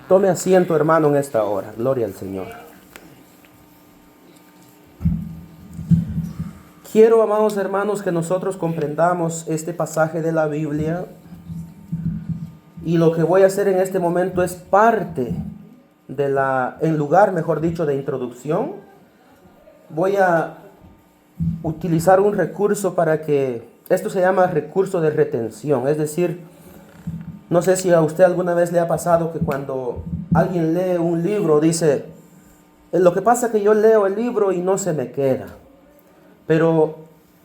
Tome asiento, hermano, en esta hora. Gloria al Señor. Quiero, amados hermanos, que nosotros comprendamos este pasaje de la Biblia. Y lo que voy a hacer en este momento es parte en lugar, mejor dicho, de introducción. Voy a utilizar un recurso para que, esto se llama recurso de retención. Es decir, no sé si a usted alguna vez le ha pasado que cuando alguien lee un libro dice, lo que pasa es que yo leo el libro y no se me queda. Pero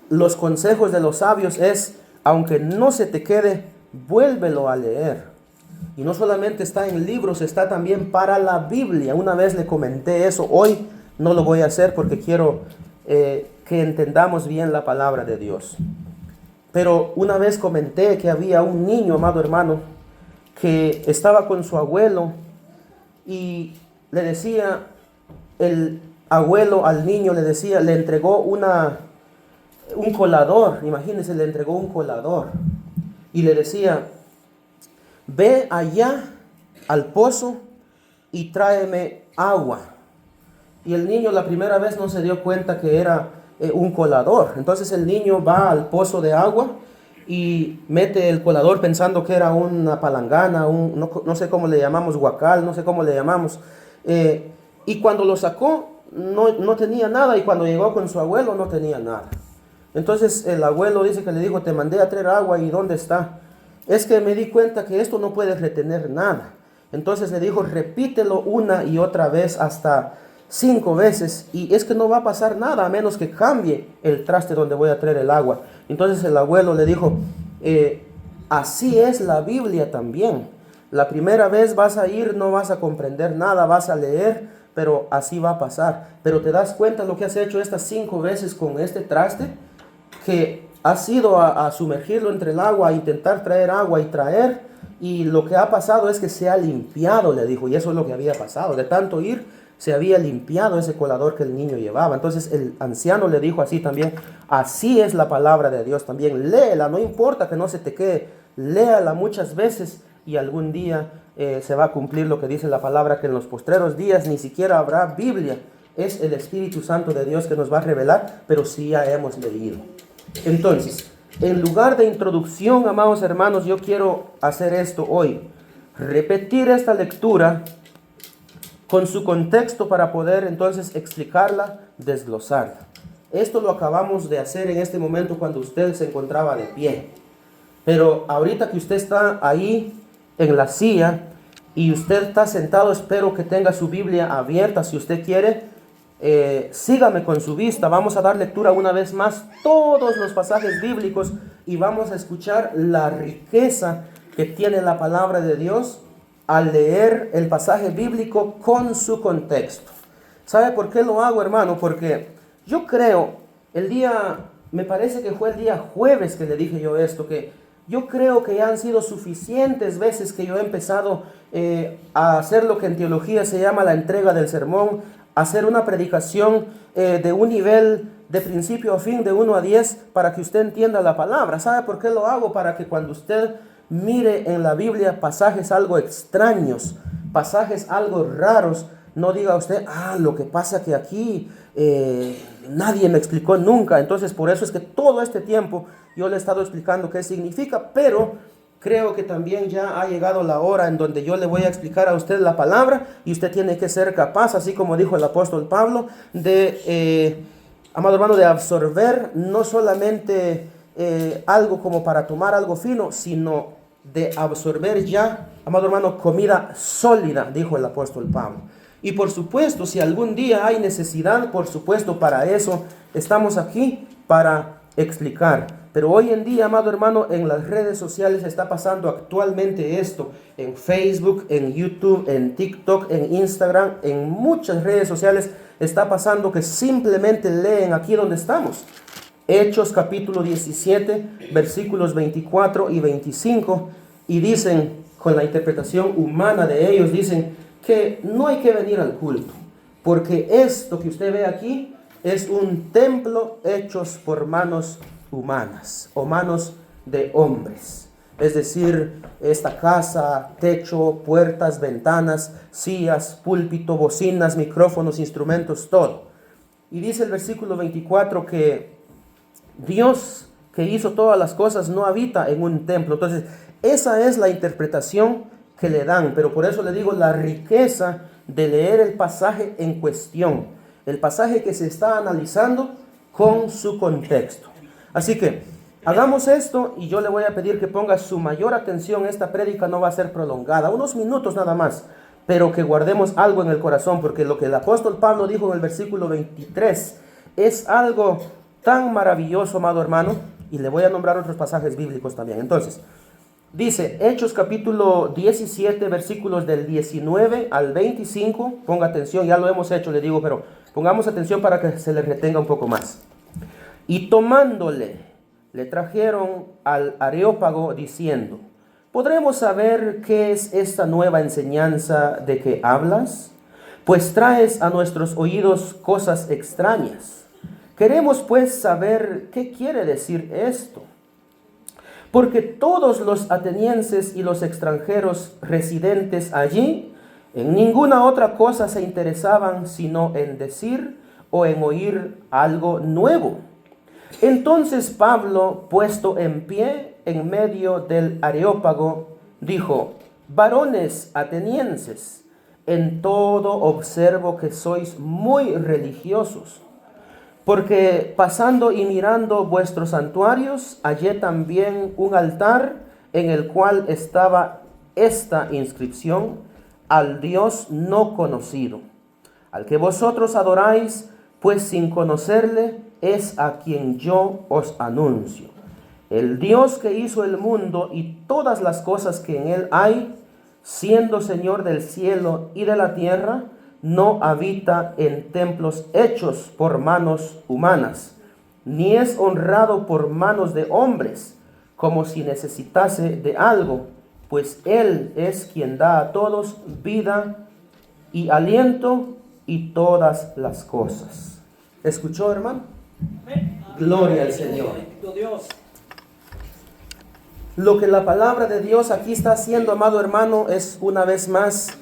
los consejos de los sabios es, aunque no se te quede, vuélvelo a leer. Y no solamente está en libros, está también para la Biblia. Una vez le comenté eso, hoy no lo voy a hacer porque quiero que entendamos bien la palabra de Dios. Pero una vez comenté que había un niño, amado hermano, que estaba con su abuelo y le decía, el abuelo al niño le decía, le entregó un colador, imagínense, le entregó un colador y le decía, ve allá al pozo y tráeme agua. Y el niño la primera vez no se dio cuenta que era un colador. Entonces el niño va al pozo de agua y mete el colador pensando que era una palangana, no sé cómo le llamamos, guacal, no sé cómo le llamamos. Y cuando lo sacó no tenía nada, y cuando llegó con su abuelo no tenía nada. Entonces el abuelo dice que le dijo, te mandé a traer agua, ¿y dónde está? Es que me di cuenta que esto no puede retener nada. Entonces le dijo, repítelo una y otra vez hasta 5 veces, y es que no va a pasar nada a menos que cambie el traste donde voy a traer el agua. Entonces el abuelo le dijo, así es la Biblia también. La primera vez vas a ir, no vas a comprender nada, vas a leer, pero así va a pasar. Pero te das cuenta lo que has hecho estas 5 veces con este traste, que has ido a sumergirlo entre el agua, a intentar traer agua y lo que ha pasado es que se ha limpiado, le dijo, y eso es lo que había pasado. De tanto ir, se había limpiado ese colador que el niño llevaba. Entonces el anciano le dijo así también, así es la palabra de Dios también, léela, no importa que no se te quede, léala muchas veces y algún día se va a cumplir lo que dice la palabra, que en los postreros días ni siquiera habrá Biblia. Es el Espíritu Santo de Dios que nos va a revelar, pero sí ya hemos leído. Entonces, en lugar de introducción, amados hermanos, yo quiero hacer esto hoy, repetir esta lectura con su contexto para poder entonces explicarla, desglosarla. Esto lo acabamos de hacer en este momento cuando usted se encontraba de pie. Pero ahorita que usted está ahí en la silla y usted está sentado, espero que tenga su Biblia abierta. Si usted quiere, sígame con su vista. Vamos a dar lectura una vez más todos los pasajes bíblicos y vamos a escuchar la riqueza que tiene la palabra de Dios al leer el pasaje bíblico con su contexto. ¿Sabe por qué lo hago, hermano? Porque yo creo, me parece que fue el día jueves que le dije yo esto, que yo creo que ya han sido suficientes veces que yo he empezado a hacer lo que en teología se llama la entrega del sermón, hacer una predicación de un nivel de principio a fin, de 1 a 10, para que usted entienda la palabra. ¿Sabe por qué lo hago? Para que cuando usted mire en la Biblia pasajes algo extraños, pasajes algo raros, no diga usted, lo que pasa que aquí nadie me explicó nunca. Entonces por eso es que todo este tiempo yo le he estado explicando qué significa, pero creo que también ya ha llegado la hora en donde yo le voy a explicar a usted la palabra y usted tiene que ser capaz, así como dijo el apóstol Pablo, amado hermano, de absorber no solamente algo como para tomar algo fino, sino de absorber ya, amado hermano, comida sólida, dijo el apóstol Pablo. Y por supuesto, si algún día hay necesidad, por supuesto, para eso estamos aquí, para explicar. Pero hoy en día, amado hermano, en las redes sociales está pasando actualmente esto, en Facebook, en YouTube, en TikTok, en Instagram, en muchas redes sociales está pasando que simplemente leen aquí donde estamos. Hechos capítulo 17, versículos 24 y 25, y dicen, con la interpretación humana de ellos, dicen que no hay que venir al culto, porque esto que usted ve aquí es un templo hecho por manos humanas o manos de hombres. es decir, esta casa, techo, puertas, ventanas, sillas, púlpito, bocinas, micrófonos, instrumentos, todo. Y dice el versículo 24 que Dios que hizo todas las cosas no habita en un templo. Entonces, esa es la interpretación que le dan, pero por eso le digo la riqueza de leer el pasaje en cuestión, el pasaje que se está analizando con su contexto. Así que hagamos esto y yo le voy a pedir que ponga su mayor atención. Esta prédica no va a ser prolongada, unos minutos nada más, pero que guardemos algo en el corazón, porque lo que el apóstol Pablo dijo en el versículo 23 es algo tan maravilloso, amado hermano, y le voy a nombrar otros pasajes bíblicos también. Entonces, dice Hechos capítulo 17, versículos del 19 al 25. Ponga atención, ya lo hemos hecho, le digo, pero pongamos atención para que se le retenga un poco más. Y tomándole, le trajeron al Areópago diciendo: ¿podremos saber qué es esta nueva enseñanza de que hablas? Pues traes a nuestros oídos cosas extrañas. Queremos pues saber qué quiere decir esto. Porque todos los atenienses y los extranjeros residentes allí en ninguna otra cosa se interesaban sino en decir o en oír algo nuevo. Entonces Pablo, puesto en pie en medio del Areópago, dijo: varones atenienses, en todo observo que sois muy religiosos. Porque pasando y mirando vuestros santuarios, hallé también un altar en el cual estaba esta inscripción: al Dios no conocido, al que vosotros adoráis, pues sin conocerle es a quien yo os anuncio. El Dios que hizo el mundo y todas las cosas que en él hay, siendo Señor del cielo y de la tierra, no habita en templos hechos por manos humanas, ni es honrado por manos de hombres, como si necesitase de algo, pues Él es quien da a todos vida y aliento y todas las cosas. ¿Escuchó, hermano? Gloria al Señor. Lo que la palabra de Dios aquí está haciendo, amado hermano, es una vez más,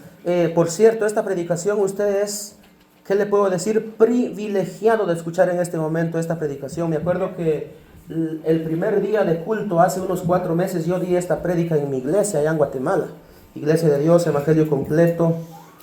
por cierto, esta predicación, usted es, ¿qué le puedo decir? Privilegiado de escuchar en este momento esta predicación. Me acuerdo que el primer día de culto, hace unos 4 meses, yo di esta prédica en mi iglesia allá en Guatemala. Iglesia de Dios, Evangelio Completo,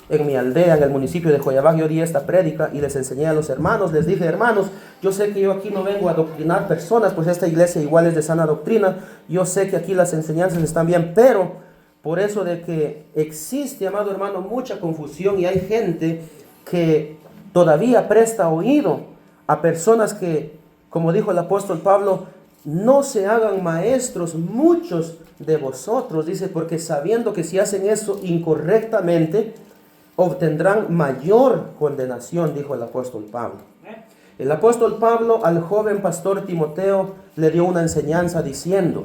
en mi aldea, en el municipio de Joyabag. Yo di esta prédica y les enseñé a los hermanos. Les dije: hermanos, yo sé que yo aquí no vengo a adoctrinar personas, pues esta iglesia igual es de sana doctrina. Yo sé que aquí las enseñanzas están bien, pero por eso de que existe, amado hermano, mucha confusión, y hay gente que todavía presta oído a personas que, como dijo el apóstol Pablo, no se hagan maestros muchos de vosotros, dice, porque sabiendo que si hacen eso incorrectamente, obtendrán mayor condenación, dijo el apóstol Pablo. El apóstol Pablo al joven pastor Timoteo le dio una enseñanza diciendo: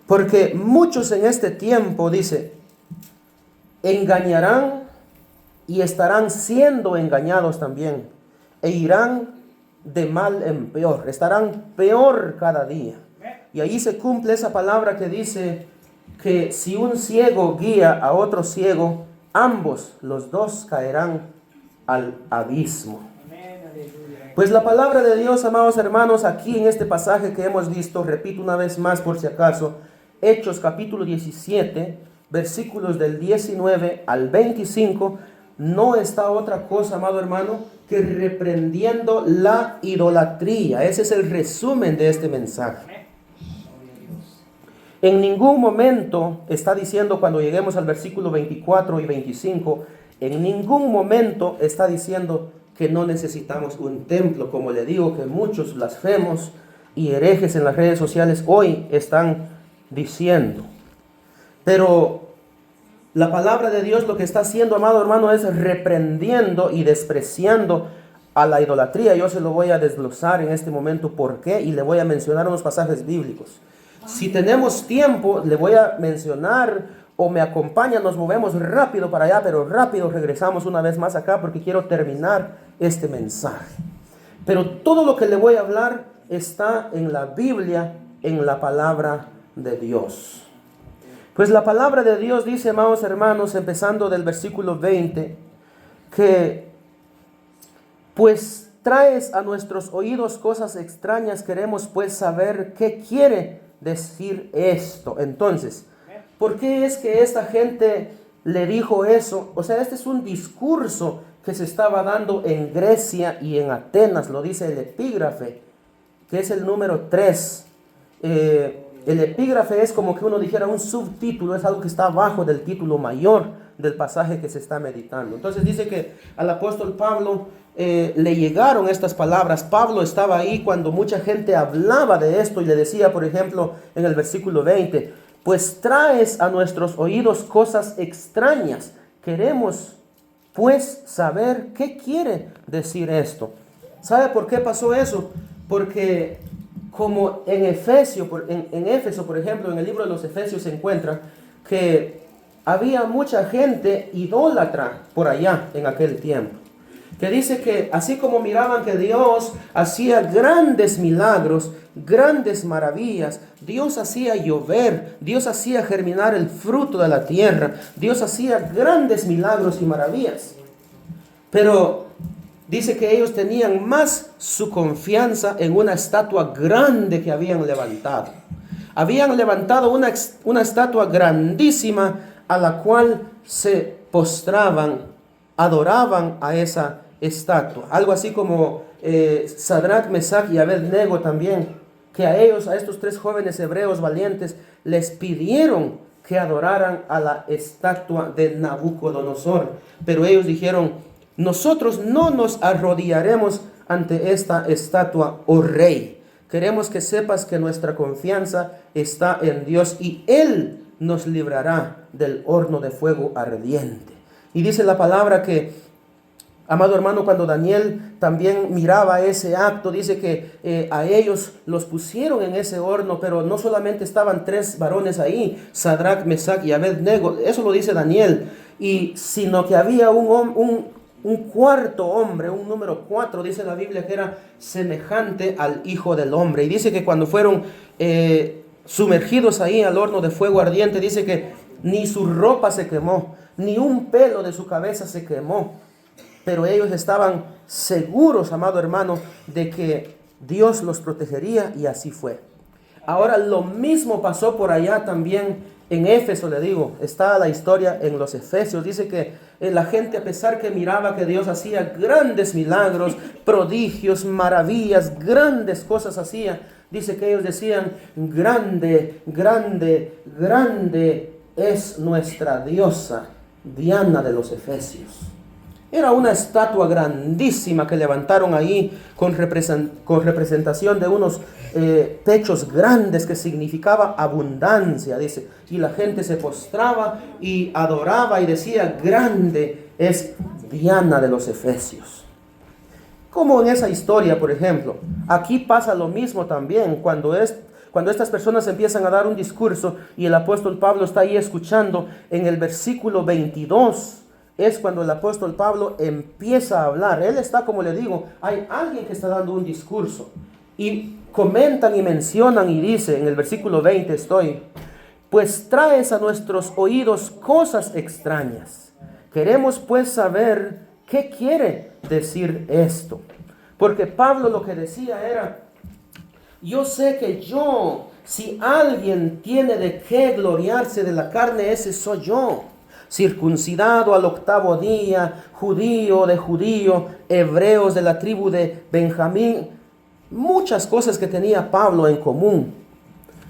porque muchos en este tiempo, dice, engañarán y estarán siendo engañados también, e irán de mal en peor, estarán peor cada día. Y ahí se cumple esa palabra que dice que si un ciego guía a otro ciego, ambos, los dos, caerán al abismo. Pues la palabra de Dios, amados hermanos, aquí en este pasaje que hemos visto, repito una vez más por si acaso, Hechos capítulo 17, versículos del 19 al 25, no está otra cosa, amado hermano, que reprendiendo la idolatría. Ese es el resumen de este mensaje. En ningún momento está diciendo, cuando lleguemos al versículo 24 y 25, en ningún momento está diciendo que no necesitamos un templo, como le digo que muchos blasfemos y herejes en las redes sociales hoy están diciendo. Pero la palabra de Dios lo que está haciendo, amado hermano, es reprendiendo y despreciando a la idolatría. Yo se lo voy a desglosar en este momento por qué, y le voy a mencionar unos pasajes bíblicos. Si tenemos tiempo, le voy a mencionar, o me acompaña, nos movemos rápido para allá, pero rápido regresamos una vez más acá porque quiero terminar este mensaje. Pero todo lo que le voy a hablar está en la Biblia, en la palabra de Dios. Pues la palabra de Dios dice, amados hermanos, empezando del versículo 20, que pues traes a nuestros oídos cosas extrañas, queremos pues saber qué quiere decir esto. Entonces, ¿por qué es que esta gente le dijo eso? O sea, este es un discurso que se estaba dando en Grecia y en Atenas, lo dice el epígrafe, que es el número 3. El epígrafe es como que uno dijera un subtítulo, es algo que está abajo del título mayor del pasaje que se está meditando. Entonces dice que al apóstol Pablo le llegaron estas palabras. Pablo estaba ahí cuando mucha gente hablaba de esto y le decía, por ejemplo, en el versículo 20, pues traes a nuestros oídos cosas extrañas. Queremos pues saber qué quiere decir esto. ¿Sabe por qué pasó eso? Porque como en Éfeso, por ejemplo, en el libro de los Efesios se encuentra que había mucha gente idólatra por allá en aquel tiempo. Que dice que así como miraban que Dios hacía grandes milagros, grandes maravillas, Dios hacía llover, Dios hacía germinar el fruto de la tierra, Dios hacía grandes milagros y maravillas. Pero dice que ellos tenían más su confianza en una estatua grande que habían levantado. Habían levantado una estatua grandísima a la cual se postraban, adoraban a esa estatua. Algo así como Sadrach, Mesach y Abednego también, que a ellos, a estos 3 jóvenes hebreos valientes, les pidieron que adoraran a la estatua de Nabucodonosor. Pero ellos dijeron, nosotros no nos arrodillaremos ante esta estatua, oh rey. Queremos que sepas que nuestra confianza está en Dios y Él nos librará del horno de fuego ardiente. Y dice la palabra que, amado hermano, cuando Daniel también miraba ese acto, dice que a ellos los pusieron en ese horno, pero no solamente estaban 3 varones ahí, Sadrach, Mesach y Abednego, eso lo dice Daniel, sino que había un cuarto hombre, un número 4, dice la Biblia, que era semejante al Hijo del Hombre. Y dice que cuando fueron sumergidos ahí al horno de fuego ardiente, dice que ni su ropa se quemó, ni un pelo de su cabeza se quemó. Pero ellos estaban seguros, amado hermano, de que Dios los protegería, y así fue. Ahora lo mismo pasó por allá también en Éfeso, le digo, está la historia en los Efesios. Dice que la gente, a pesar que miraba que Dios hacía grandes milagros, prodigios, maravillas, grandes cosas hacía, dice que ellos decían, grande, grande, grande es nuestra diosa Diana de los Efesios. Era una estatua grandísima que levantaron ahí con representación de unos pechos grandes que significaba abundancia, dice. Y la gente se postraba y adoraba y decía, grande es Diana de los Efesios. Como en esa historia, por ejemplo, aquí pasa lo mismo también cuando estas personas empiezan a dar un discurso y el apóstol Pablo está ahí escuchando. En el versículo 22 es cuando el apóstol Pablo empieza a hablar. Él está, como le digo, hay alguien que está dando un discurso y comentan y mencionan y dice, en el versículo 20 pues traes a nuestros oídos cosas extrañas. Queremos pues saber qué quiere decir esto. Porque Pablo lo que decía era, yo sé que si alguien tiene de qué gloriarse de la carne, ese soy yo. Circuncidado al 8º día, judío de judío, hebreos de la tribu de Benjamín. Muchas cosas que tenía Pablo en común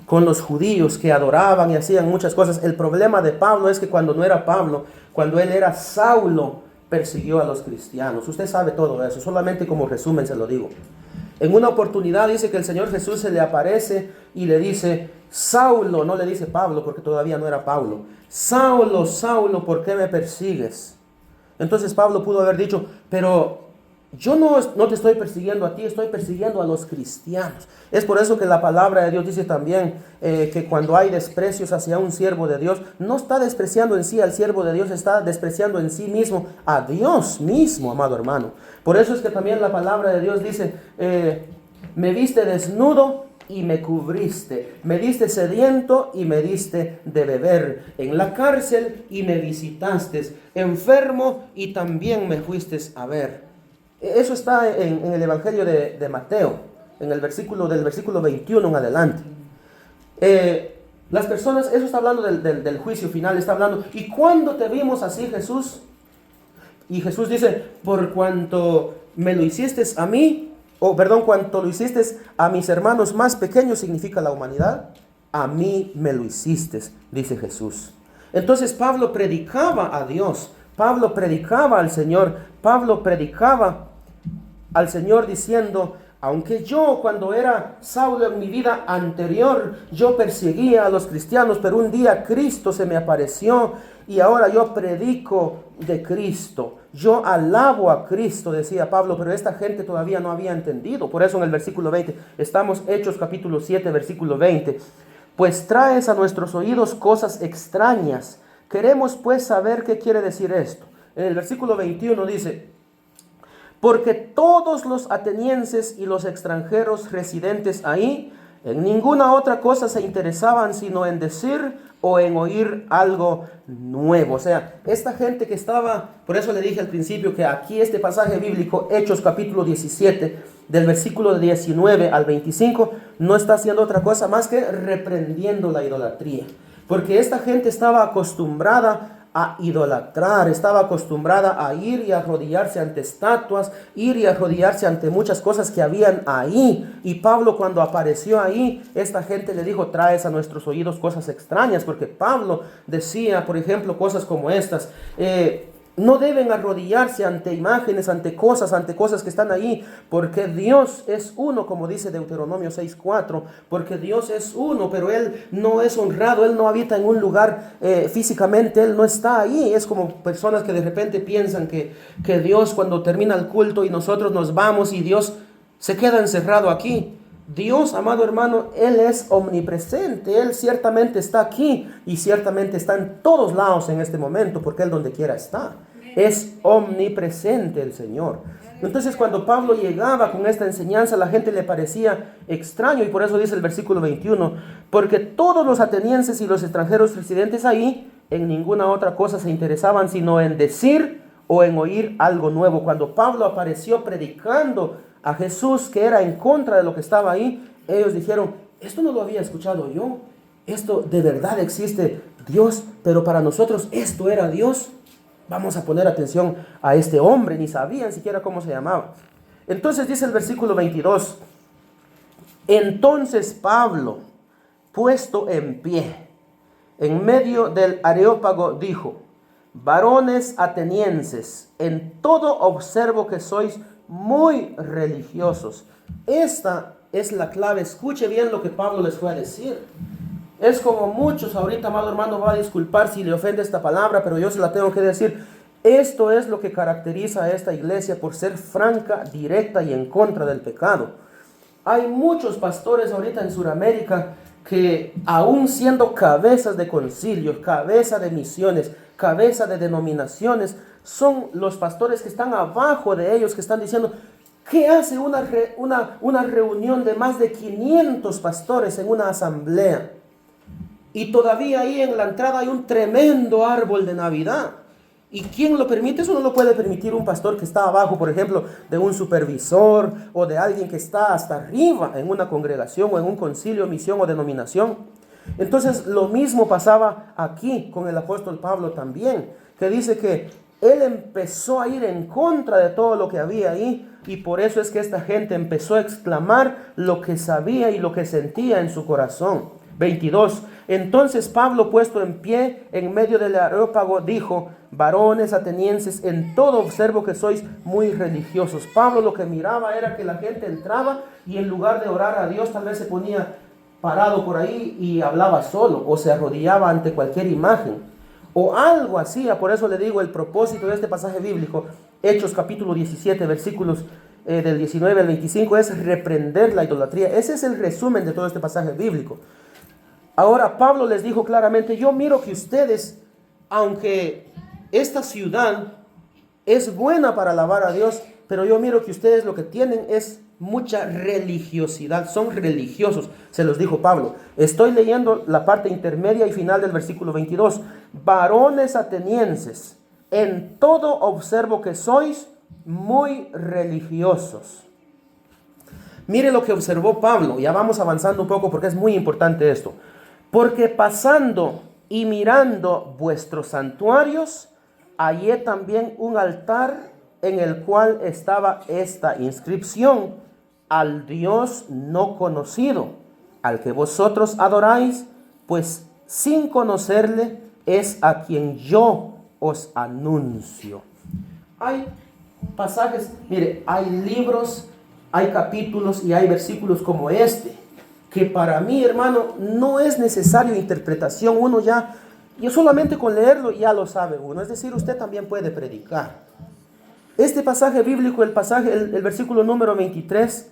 con los judíos que adoraban y hacían muchas cosas. El problema de Pablo es que cuando no era Pablo, cuando él era Saulo, persiguió a los cristianos. Usted sabe todo eso, solamente como resumen se lo digo. En una oportunidad dice que el Señor Jesús se le aparece y le dice, Saulo, no le dice Pablo porque todavía no era Pablo, Saulo, Saulo, ¿por qué me persigues? Entonces Pablo pudo haber dicho, pero yo no te estoy persiguiendo a ti, estoy persiguiendo a los cristianos. Es por eso que la palabra de Dios dice también que cuando hay desprecios hacia un siervo de Dios, no está despreciando en sí al siervo de Dios, está despreciando en sí mismo a Dios mismo, amado hermano. Por eso es que también la palabra de Dios dice, me viste desnudo y me cubriste, me diste sediento y me diste de beber, en la cárcel y me visitaste, enfermo y también me fuiste a ver. Eso está en el Evangelio de Mateo, en el versículo 21 en adelante. Las personas, eso está hablando del juicio final, está hablando, ¿y cuándo te vimos así, Jesús? Y Jesús dice, por cuanto me lo hiciste a mí, cuanto lo hiciste a mis hermanos más pequeños, significa la humanidad, a mí me lo hiciste, dice Jesús. Entonces Pablo predicaba a Dios, Pablo predicaba al Señor, Pablo predicaba al Señor diciendo, aunque yo cuando era Saulo en mi vida anterior, yo perseguía a los cristianos, pero un día Cristo se me apareció y ahora yo predico de Cristo. Yo alabo a Cristo, decía Pablo, pero esta gente todavía no había entendido. Por eso en el versículo 20, estamos Hechos capítulo 7, versículo 20. Pues traes a nuestros oídos cosas extrañas. Queremos pues saber qué quiere decir esto. En el versículo 21 dice, porque todos los atenienses y los extranjeros residentes ahí en ninguna otra cosa se interesaban sino en decir o en oír algo nuevo. O sea, esta gente que estaba, por eso le dije al principio que aquí este pasaje bíblico, Hechos capítulo 17, del versículo 19 al 25, no está haciendo otra cosa más que reprendiendo la idolatría. Porque esta gente estaba acostumbrada a idolatrar, estaba acostumbrada a ir y arrodillarse ante estatuas, ir y arrodillarse ante muchas cosas que habían ahí. Y Pablo, cuando apareció ahí, esta gente le dijo, traes a nuestros oídos cosas extrañas, porque Pablo decía, por ejemplo, cosas como estas, no deben arrodillarse ante imágenes, ante cosas que están ahí, porque Dios es uno, como dice Deuteronomio 6:4, porque Dios es uno, pero Él no es honrado, Él no habita en un lugar físicamente, Él no está ahí. Es como personas que de repente piensan que Dios, cuando termina el culto y nosotros nos vamos y Dios se queda encerrado aquí. Dios, amado hermano, Él es omnipresente, Él ciertamente está aquí y ciertamente está en todos lados en este momento, porque Él donde quiera está. Es omnipresente el Señor. Entonces cuando Pablo llegaba con esta enseñanza, a la gente le parecía extraño, y por eso dice el versículo 21, porque todos los atenienses y los extranjeros residentes ahí en ninguna otra cosa se interesaban sino en decir o en oír algo nuevo. Cuando Pablo apareció predicando a Jesús, que era en contra de lo que estaba ahí, ellos dijeron, esto no lo había escuchado yo, esto de verdad existe Dios, pero para nosotros esto era Dios. Vamos a poner atención a este hombre, ni sabían siquiera cómo se llamaba. Entonces dice el versículo 22, entonces Pablo, puesto en pie, en medio del Areópago, dijo, varones atenienses, en todo observo que sois muy religiosos. Esta es la clave. Escuche bien lo que Pablo les fue a decir. Es como muchos, ahorita, amado hermano, va a disculpar si le ofende esta palabra, pero yo se la tengo que decir. Esto es lo que caracteriza a esta iglesia por ser franca, directa y en contra del pecado. Hay muchos pastores ahorita en Sudamérica que, aún siendo cabezas de concilios, cabeza de misiones, cabeza de denominaciones, son los pastores que están abajo de ellos, que están diciendo, ¿qué hace una reunión de más de 500 pastores en una asamblea? Y todavía ahí en la entrada hay un tremendo árbol de Navidad. ¿Y quién lo permite? Eso no lo puede permitir un pastor que está abajo, por ejemplo, de un supervisor o de alguien que está hasta arriba en una congregación o en un concilio, misión o denominación. Entonces lo mismo pasaba aquí con el apóstol Pablo también, que dice que él empezó a ir en contra de todo lo que había ahí, y por eso es que esta gente empezó a exclamar lo que sabía y lo que sentía en su corazón. 22. Entonces Pablo, puesto en pie en medio del Areópago, dijo, varones atenienses, en todo observo que sois muy religiosos. Pablo lo que miraba era que la gente entraba y en lugar de orar a Dios, tal vez se ponía parado por ahí y hablaba solo, o se arrodillaba ante cualquier imagen, o algo hacía. Por eso le digo, el propósito de este pasaje bíblico, Hechos capítulo 17, versículos del 19 al 25, es reprender la idolatría. Ese es el resumen de todo este pasaje bíblico. Ahora Pablo les dijo claramente, yo miro que ustedes, aunque esta ciudad es buena para alabar a Dios, pero yo miro que ustedes lo que tienen es mucha religiosidad, son religiosos, se los dijo Pablo. Estoy leyendo la parte intermedia y final del versículo 22. Varones atenienses, en todo observo que sois muy religiosos. Mire lo que observó Pablo, ya vamos avanzando un poco porque es muy importante esto. Porque pasando y mirando vuestros santuarios, hallé también un altar en el cual estaba esta inscripción: al Dios no conocido, al que vosotros adoráis, pues sin conocerle es a quien yo os anuncio. Hay pasajes, mire, hay libros, hay capítulos y hay versículos como este, que para mí, hermano, no es necesario interpretación. Yo solamente con leerlo ya lo sabe uno. Es decir, usted también puede predicar. Este pasaje bíblico, el versículo número 23,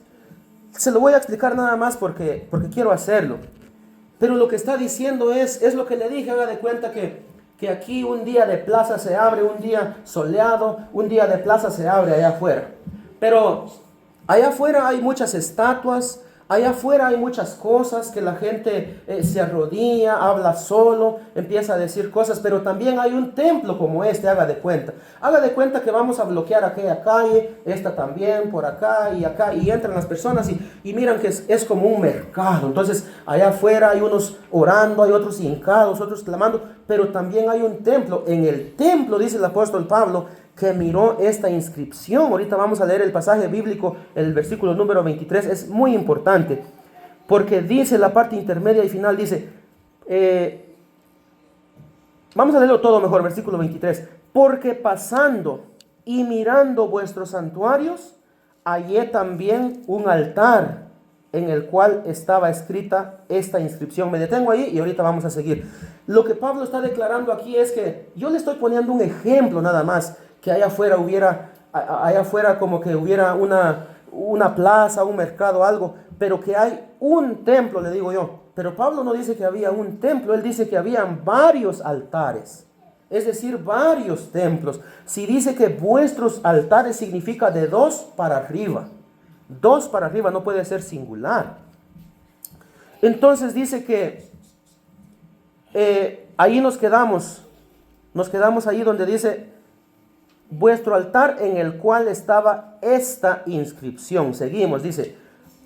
se lo voy a explicar nada más porque quiero hacerlo. Pero lo que está diciendo es lo que le dije. Haga de cuenta que aquí un día de plaza se abre, un día soleado, un día de plaza se abre allá afuera. Pero allá afuera hay muchas estatuas, allá afuera hay muchas cosas que la gente se arrodilla, habla solo, empieza a decir cosas, pero también hay un templo como este, haga de cuenta. Haga de cuenta que vamos a bloquear aquella calle, esta también, por acá, y entran las personas y miran que es como un mercado. Entonces, allá afuera hay unos orando, hay otros hincados, otros clamando, pero también hay un templo. En el templo, dice el apóstol Pablo, que miró esta inscripción. Ahorita vamos a leer el pasaje bíblico, el versículo número 23, es muy importante, porque dice la parte intermedia y final, dice, vamos a leerlo todo mejor, versículo 23, porque pasando y mirando vuestros santuarios, hallé también un altar en el cual estaba escrita esta inscripción. Me detengo ahí y ahorita vamos a seguir. Lo que Pablo está declarando aquí es que yo le estoy poniendo un ejemplo nada más, que allá afuera como que hubiera una plaza, un mercado, algo, pero que hay un templo, le digo yo. Pero Pablo no dice que había un templo, él dice que habían varios altares, es decir, varios templos. Si dice que vuestros altares significa de 2 para arriba, no puede ser singular. Entonces dice que ahí nos quedamos ahí donde dice, vuestro altar en el cual estaba esta inscripción. Seguimos, dice,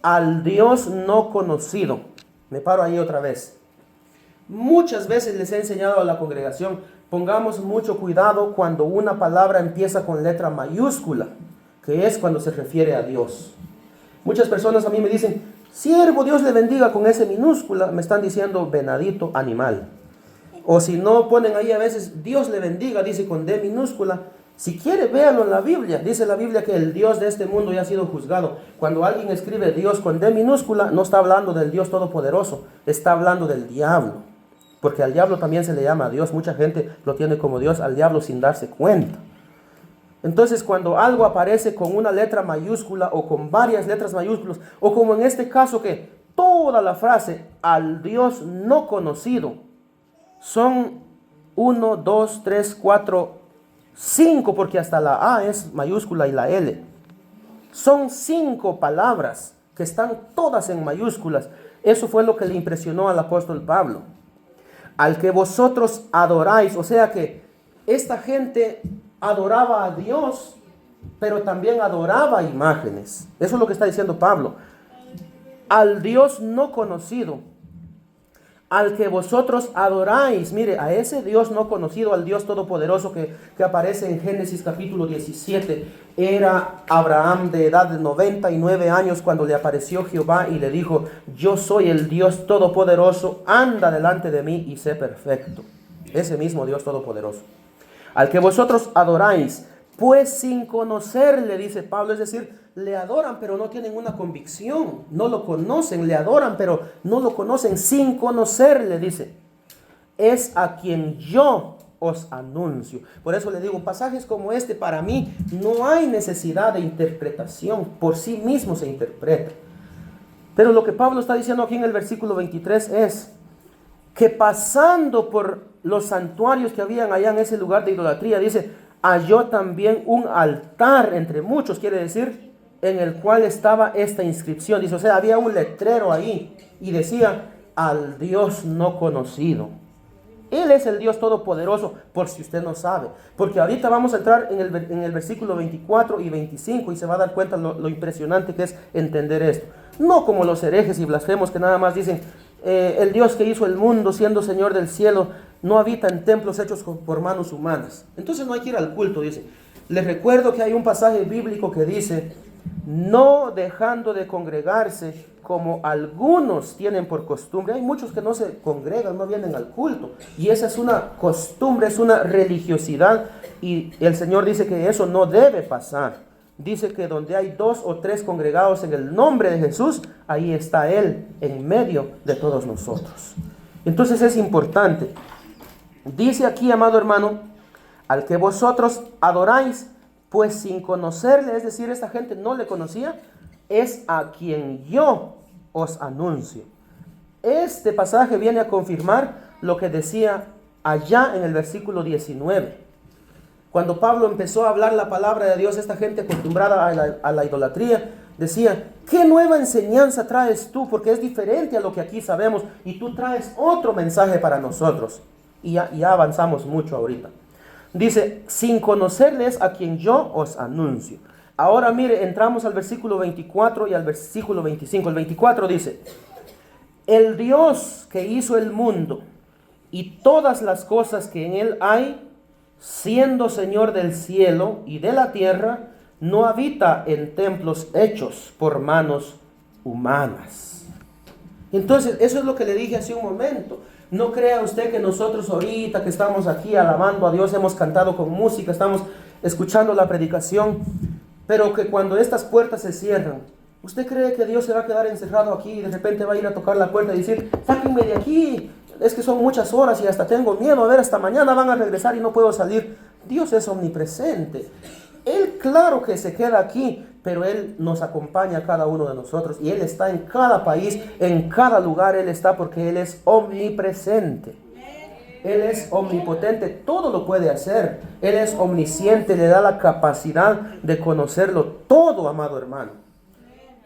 al Dios no conocido. Me paro ahí otra vez. Muchas veces les he enseñado a la congregación, pongamos mucho cuidado cuando una palabra empieza con letra mayúscula, que es cuando se refiere a Dios. Muchas personas a mí me dicen, siervo, Dios le bendiga, con ese minúscula, me están diciendo venadito, animal. O si no ponen ahí a veces, Dios le bendiga, dice con D minúscula. Si quiere, véanlo en la Biblia. Dice la Biblia que el Dios de este mundo ya ha sido juzgado. Cuando alguien escribe Dios con D minúscula, no está hablando del Dios Todopoderoso, está hablando del diablo. Porque al diablo también se le llama a Dios. Mucha gente lo tiene como Dios al diablo sin darse cuenta. Entonces, cuando algo aparece con una letra mayúscula o con varias letras mayúsculas, o como en este caso que toda la frase al Dios no conocido son 1, 2, 3, 4, 5, porque hasta la A es mayúscula y la L. Son 5 palabras que están todas en mayúsculas. Eso fue lo que le impresionó al apóstol Pablo. Al que vosotros adoráis, o sea que esta gente adoraba a Dios, pero también adoraba imágenes. Eso es lo que está diciendo Pablo. Al Dios no conocido, al que vosotros adoráis. Mire, a ese Dios no conocido, al Dios todopoderoso que aparece en Génesis capítulo 17, era Abraham de edad de 99 años cuando le apareció Jehová y le dijo, yo soy el Dios todopoderoso, anda delante de mí y sé perfecto. Ese mismo Dios todopoderoso. Al que vosotros adoráis, pues sin conocerle, dice Pablo, es decir, le adoran pero no tienen una convicción, no lo conocen, le adoran pero no lo conocen, sin conocerle, dice, es a quien yo os anuncio. Por eso le digo, pasajes como este para mí no hay necesidad de interpretación, por sí mismo se interpreta. Pero lo que Pablo está diciendo aquí en el versículo 23 es que pasando por los santuarios que habían allá en ese lugar de idolatría, dice, halló también un altar entre muchos, quiere decir, en el cual estaba esta inscripción. Dice, o sea, había un letrero ahí y decía, al Dios no conocido. Él es el Dios todopoderoso, por si usted no sabe. Porque ahorita vamos a entrar en el versículo 24 y 25 y se va a dar cuenta lo impresionante que es entender esto. No como los herejes y blasfemos que nada más dicen, el Dios que hizo el mundo siendo Señor del cielo no habita en templos hechos por manos humanas. Entonces no hay que ir al culto, dice. Les recuerdo que hay un pasaje bíblico que dice, no dejando de congregarse como algunos tienen por costumbre. Hay muchos que no se congregan, no vienen al culto. Y esa es una costumbre, es una religiosidad. Y el Señor dice que eso no debe pasar. Dice que donde hay 2 o 3 congregados en el nombre de Jesús, ahí está Él en medio de todos nosotros. Entonces es importante. Dice aquí, amado hermano, al que vosotros adoráis, pues sin conocerle, es decir, esta gente no le conocía, es a quien yo os anuncio. Este pasaje viene a confirmar lo que decía allá en el versículo 19. Cuando Pablo empezó a hablar la palabra de Dios, esta gente acostumbrada a la idolatría, decía, ¿qué nueva enseñanza traes tú? Porque es diferente a lo que aquí sabemos y tú traes otro mensaje para nosotros. Y ya avanzamos mucho ahorita. Dice, sin conocerles a quien yo os anuncio. Ahora mire, entramos al versículo 24 y al versículo 25. El 24 dice, el Dios que hizo el mundo y todas las cosas que en él hay, siendo Señor del cielo y de la tierra, no habita en templos hechos por manos humanas. Entonces, eso es lo que le dije hace un momento. No crea usted que nosotros ahorita que estamos aquí alabando a Dios, hemos cantado con música, estamos escuchando la predicación, pero que cuando estas puertas se cierran, ¿usted cree que Dios se va a quedar encerrado aquí y de repente va a ir a tocar la puerta y decir, sáquenme de aquí? Es que son muchas horas y hasta tengo miedo, a ver, hasta mañana van a regresar y no puedo salir. Dios es omnipresente. Él claro que se queda aquí, pero Él nos acompaña a cada uno de nosotros y Él está en cada país, en cada lugar Él está porque Él es omnipresente. Él es omnipotente, todo lo puede hacer. Él es omnisciente, le da la capacidad de conocerlo todo, amado hermano.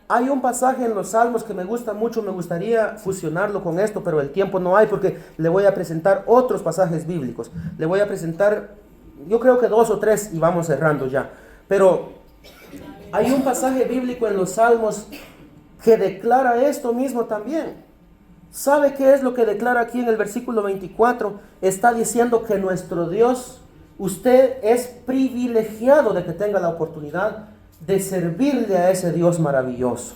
Hay un pasaje en los Salmos que me gusta mucho, me gustaría fusionarlo con esto, pero el tiempo no hay porque le voy a presentar otros pasajes bíblicos. Le voy a presentar, yo creo que 2 o 3 y vamos cerrando ya. Pero hay un pasaje bíblico en los Salmos que declara esto mismo también. ¿Sabe qué es lo que declara aquí en el versículo 24? Está diciendo que nuestro Dios, usted es privilegiado de que tenga la oportunidad de servirle a ese Dios maravilloso,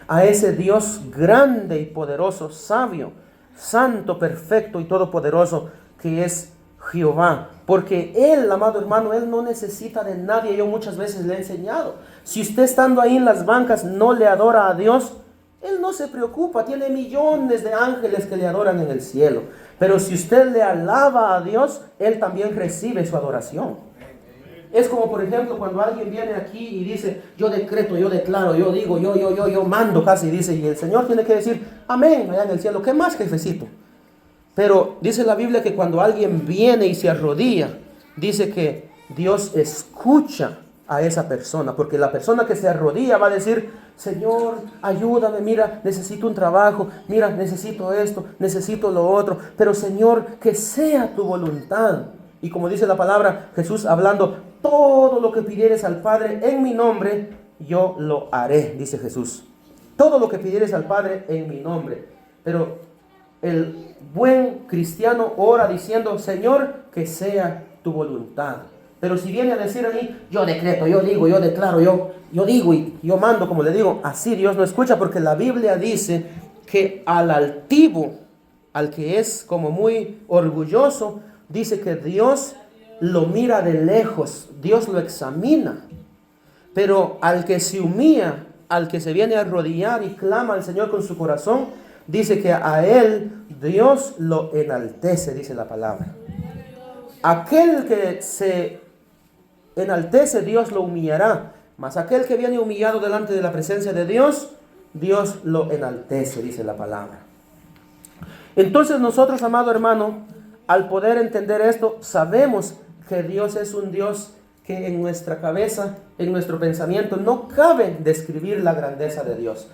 a ese Dios grande y poderoso, sabio, santo, perfecto y todopoderoso que es Jehová. Porque Él, amado hermano, Él no necesita de nadie. Yo muchas veces le he enseñado. Si usted estando ahí en las bancas no le adora a Dios, Él no se preocupa. Tiene millones de ángeles que le adoran en el cielo. Pero si usted le alaba a Dios, Él también recibe su adoración. Es como por ejemplo cuando alguien viene aquí y dice, yo decreto, yo declaro, yo digo, yo mando casi, dice, y el Señor tiene que decir, amén, allá en el cielo. ¿Qué más, jefecito? Pero dice la Biblia que cuando alguien viene y se arrodilla, dice que Dios escucha a esa persona, porque la persona que se arrodilla va a decir, Señor, ayúdame, mira, necesito un trabajo, mira, necesito esto, necesito lo otro, pero Señor, que sea tu voluntad. Y como dice la palabra, Jesús hablando, todo lo que pidieres al Padre en mi nombre, yo lo haré, dice Jesús. Todo lo que pidieres al Padre en mi nombre. Pero el buen cristiano ora diciendo, Señor, que sea tu voluntad. Pero si viene a decir a mí, yo decreto, yo digo, yo declaro, yo digo y yo mando, como le digo, así Dios no escucha, porque la Biblia dice que al altivo, al que es como muy orgulloso, dice que Dios lo mira de lejos, Dios lo examina. Pero al que se humilla, al que se viene a arrodillar y clama al Señor con su corazón, dice que a él Dios lo enaltece, dice la palabra. Aquel que se enaltece, Dios lo humillará. Mas aquel que viene humillado delante de la presencia de Dios, Dios lo enaltece, dice la palabra. Entonces nosotros, amado hermano, al poder entender esto, sabemos que Dios es un Dios que en nuestra cabeza, en nuestro pensamiento, no cabe describir la grandeza de Dios.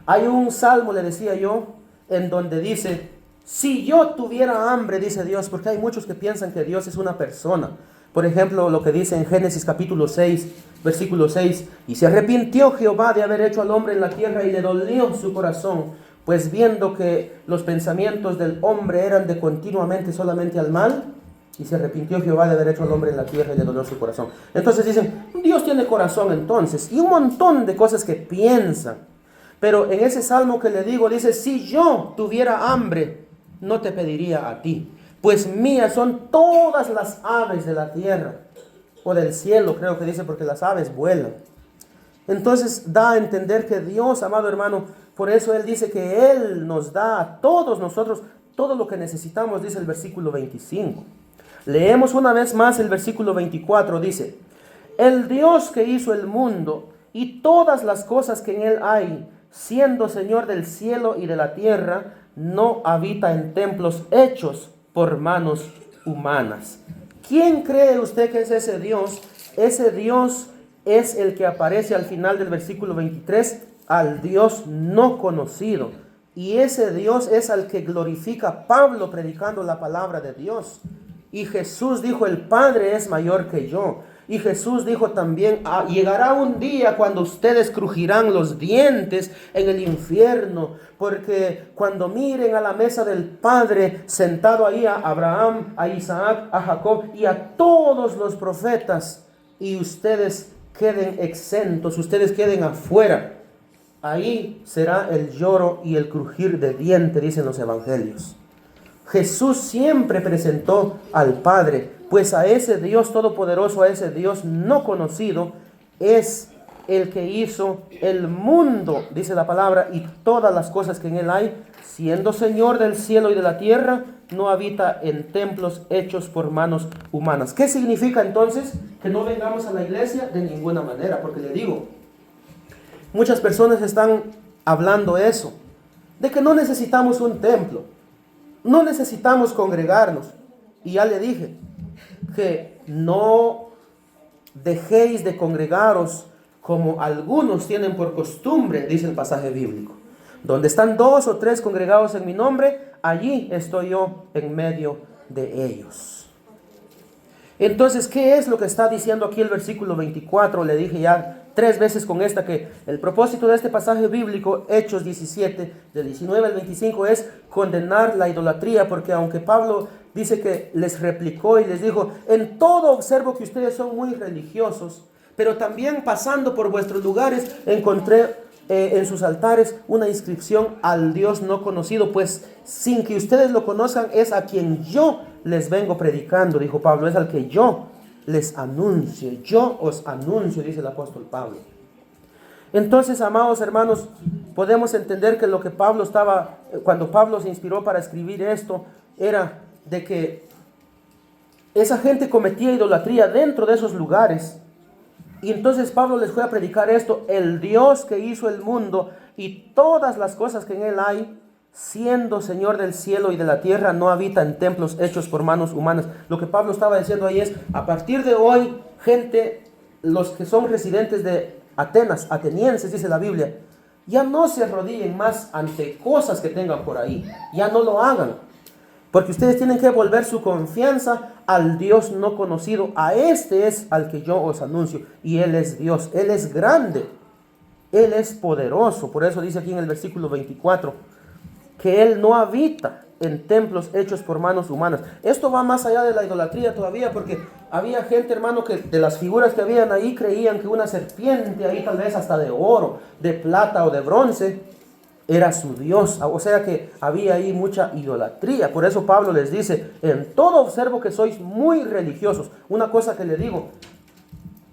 Hay un salmo, le decía yo, en donde dice, si yo tuviera hambre, dice Dios, porque hay muchos que piensan que Dios es una persona. Por ejemplo, lo que dice en Génesis capítulo 6, versículo 6, y se arrepintió Jehová de haber hecho al hombre en la tierra y le dolió su corazón, pues viendo que los pensamientos del hombre eran de continuamente solamente al mal, y se arrepintió Jehová de haber hecho al hombre en la tierra y le dolió su corazón. Entonces dicen, Dios tiene corazón entonces, y un montón de cosas que piensan. Pero en ese salmo que le digo, dice, si yo tuviera hambre, no te pediría a ti, pues mías son todas las aves de la tierra, o del cielo, creo que dice, porque las aves vuelan. Entonces da a entender que Dios, amado hermano, por eso Él dice que Él nos da a todos nosotros todo lo que necesitamos, dice el versículo 25. Leemos una vez más el versículo 24, dice, el Dios que hizo el mundo y todas las cosas que en él hay, siendo Señor del cielo y de la tierra, no habita en templos hechos por manos humanas. ¿Quién cree usted que es ese Dios? Ese Dios es el que aparece al final del versículo 23, al Dios no conocido. Y ese Dios es al que glorifica Pablo predicando la palabra de Dios. Y Jesús dijo, el Padre es mayor que yo. Y Jesús dijo también, llegará un día cuando ustedes crujirán los dientes en el infierno, porque cuando miren a la mesa del Padre, sentado ahí a Abraham, a Isaac, a Jacob y a todos los profetas, y ustedes queden exentos, ustedes queden afuera, ahí será el lloro y el crujir de dientes, dicen los evangelios. Jesús siempre presentó al Padre, pues a ese Dios todopoderoso, a ese Dios no conocido, es el que hizo el mundo, dice la palabra, y todas las cosas que en él hay, siendo Señor del cielo y de la tierra, no habita en templos hechos por manos humanas. ¿Qué significa entonces? Que no vengamos a la iglesia de ninguna manera, porque le digo, muchas personas están hablando eso, de que no necesitamos un templo. No necesitamos congregarnos. Y ya le dije que no dejéis de congregaros como algunos tienen por costumbre, dice el pasaje bíblico. Donde están 2 o 3 congregados en mi nombre, allí estoy yo en medio de ellos. Entonces, ¿qué es lo que está diciendo aquí el versículo 24? Le dije ya 3 veces con esta que el propósito de este pasaje bíblico, Hechos 17, del 19 al 25, es condenar la idolatría, porque aunque Pablo dice que les replicó y les dijo, en todo observo que ustedes son muy religiosos, pero también pasando por vuestros lugares encontré en sus altares una inscripción al Dios no conocido, pues sin que ustedes lo conozcan es a quien yo les vengo predicando, dijo Pablo, es al que yo les anuncio, yo os anuncio, dice el apóstol Pablo. Entonces, amados hermanos, podemos entender que lo que Pablo estaba, cuando Pablo se inspiró para escribir esto, era de que esa gente cometía idolatría dentro de esos lugares. Y entonces Pablo les fue a predicar esto, el Dios que hizo el mundo y todas las cosas que en él hay, siendo Señor del cielo y de la tierra, no habita en templos hechos por manos humanas. Lo que Pablo estaba diciendo ahí es, a partir de hoy, gente, los que son residentes de Atenas, atenienses, dice la Biblia, ya no se arrodillen más ante cosas que tengan por ahí, ya no lo hagan, porque ustedes tienen que volver su confianza al Dios no conocido. A este es al que yo os anuncio, y Él es Dios, Él es grande, Él es poderoso. Por eso dice aquí en el versículo 24, que Él no habita en templos hechos por manos humanas. Esto va más allá de la idolatría todavía, porque había gente, hermano, que de las figuras que habían ahí creían que una serpiente ahí, tal vez hasta de oro, de plata o de bronce, era su Dios. O sea que había ahí mucha idolatría. Por eso Pablo les dice, en todo observo que sois muy religiosos. Una cosa que le digo,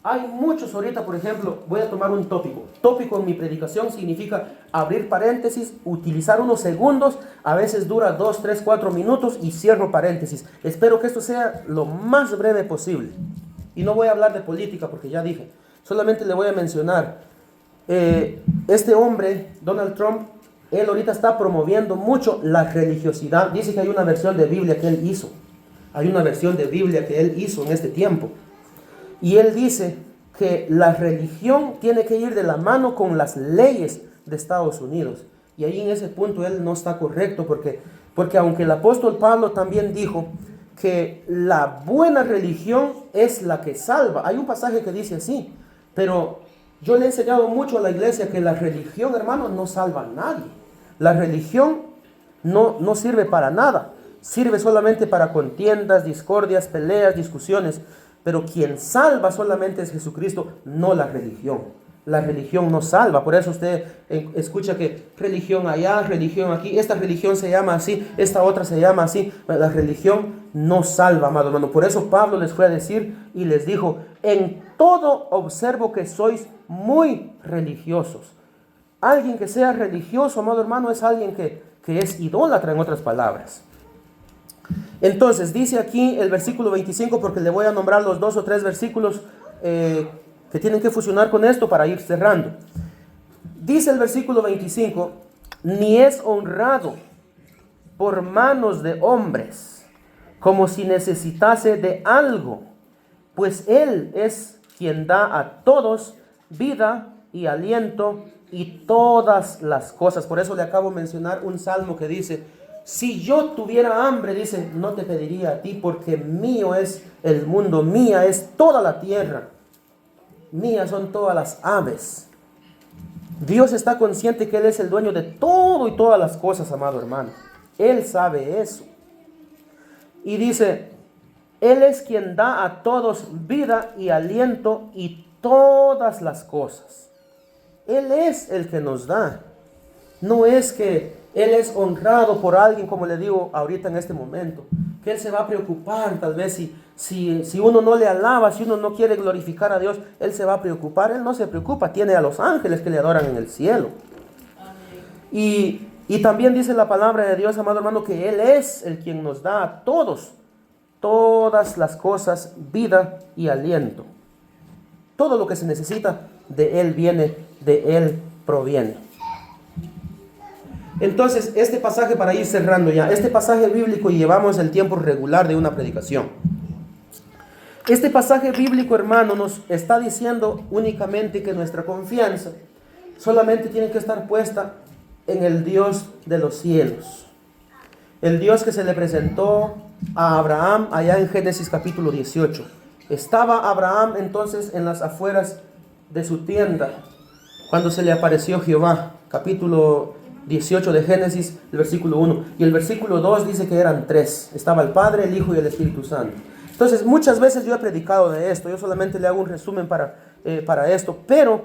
hay muchos ahorita, por ejemplo, voy a tomar un tópico. Tópico en mi predicación significa abrir paréntesis, utilizar unos segundos, a veces dura 2, 3, 4 minutos y cierro paréntesis. Espero que esto sea lo más breve posible. Y no voy a hablar de política porque ya dije, solamente le voy a mencionar, este hombre, Donald Trump, él ahorita está promoviendo mucho la religiosidad. Dice que hay una versión de Biblia que él hizo. Hay una versión de Biblia que él hizo en este tiempo. Y él dice que la religión tiene que ir de la mano con las leyes de Estados Unidos. Y ahí en ese punto él no está correcto, porque aunque el apóstol Pablo también dijo que la buena religión es la que salva. Hay un pasaje que dice así, pero yo le he enseñado mucho a la iglesia que la religión, hermano, no salva a nadie. La religión no sirve para nada. Sirve solamente para contiendas, discordias, peleas, discusiones. Pero quien salva solamente es Jesucristo, no la religión. La religión no salva. Por eso usted escucha que religión allá, religión aquí, esta religión se llama así, esta otra se llama así. La religión no salva, amado hermano. Por eso Pablo les fue a decir y les dijo: en todo observo que sois muy religiosos. Alguien que sea religioso, amado hermano, es alguien que es idólatra, en otras palabras. Entonces dice aquí el versículo 25, porque le voy a nombrar los 2 o 3 versículos que tienen que fusionar con esto para ir cerrando. Dice el versículo 25: ni es honrado por manos de hombres, como si necesitase de algo, pues Él es quien da a todos vida y aliento y todas las cosas. Por eso le acabo de mencionar un salmo que dice: si yo tuviera hambre, dice, no te pediría a ti, porque mío es el mundo, mía es toda la tierra, mías son todas las aves. Dios está consciente que Él es el dueño de todo y todas las cosas, amado hermano. Él sabe eso. Y dice: Él es quien da a todos vida y aliento y todas las cosas. Él es el que nos da. No es que Él es honrado por alguien, como le digo ahorita en este momento, que Él se va a preocupar tal vez si uno no le alaba, si uno no quiere glorificar a Dios, Él se va a preocupar. Él no se preocupa, tiene a los ángeles que le adoran en el cielo. Y también dice la palabra de Dios, amado hermano, que Él es el quien nos da a todos, todas las cosas, vida y aliento. Todo lo que se necesita de Él viene, de Él proviene. Entonces, este pasaje, para ir cerrando ya, este pasaje bíblico, y llevamos el tiempo regular de una predicación. Este pasaje bíblico, hermano, nos está diciendo únicamente que nuestra confianza solamente tiene que estar puesta en el Dios de los cielos. El Dios que se le presentó a Abraham allá en Génesis capítulo 18. Estaba Abraham entonces en las afueras de su tienda cuando se le apareció Jehová. Capítulo 18 de Génesis, el versículo 1. Y el versículo 2 dice que eran 3. Estaba el Padre, el Hijo y el Espíritu Santo. Entonces, muchas veces yo he predicado de esto. Yo solamente le hago un resumen para esto. Pero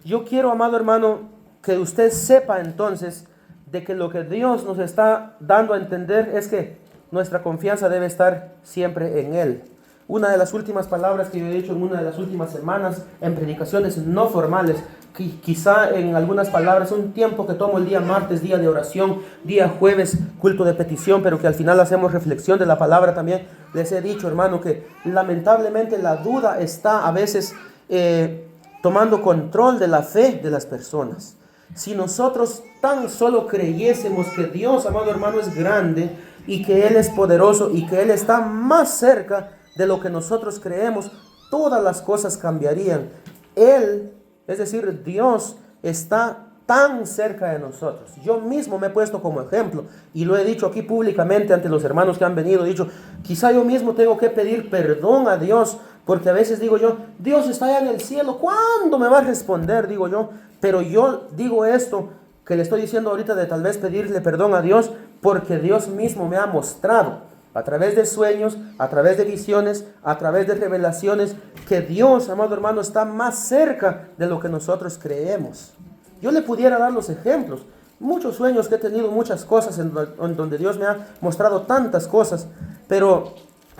yo quiero, amado hermano, que usted sepa entonces de que lo que Dios nos está dando a entender es que nuestra confianza debe estar siempre en Él. Una de las últimas palabras que yo he dicho en una de las últimas semanas en predicaciones no formales, quizá en algunas palabras, un tiempo que tomo el día martes, día de oración, día jueves, culto de petición, pero que al final hacemos reflexión de la palabra también. Les he dicho, hermano, que lamentablemente la duda está a veces tomando control de la fe de las personas. Si nosotros tan solo creyésemos que Dios, amado hermano, es grande y que Él es poderoso y que Él está más cerca de lo que nosotros creemos, todas las cosas cambiarían. Él, es decir, Dios, está tan cerca de nosotros. Yo mismo me he puesto como ejemplo y lo he dicho aquí públicamente ante los hermanos que han venido. He dicho, quizá yo mismo tengo que pedir perdón a Dios, porque a veces digo yo, Dios está allá en el cielo, ¿cuándo me va a responder? Digo yo, pero yo digo esto que le estoy diciendo ahorita de tal vez pedirle perdón a Dios, porque Dios mismo me ha mostrado a través de sueños, a través de visiones, a través de revelaciones, que Dios, amado hermano, está más cerca de lo que nosotros creemos. Yo le pudiera dar los ejemplos, muchos sueños que he tenido, muchas cosas en donde Dios me ha mostrado tantas cosas, pero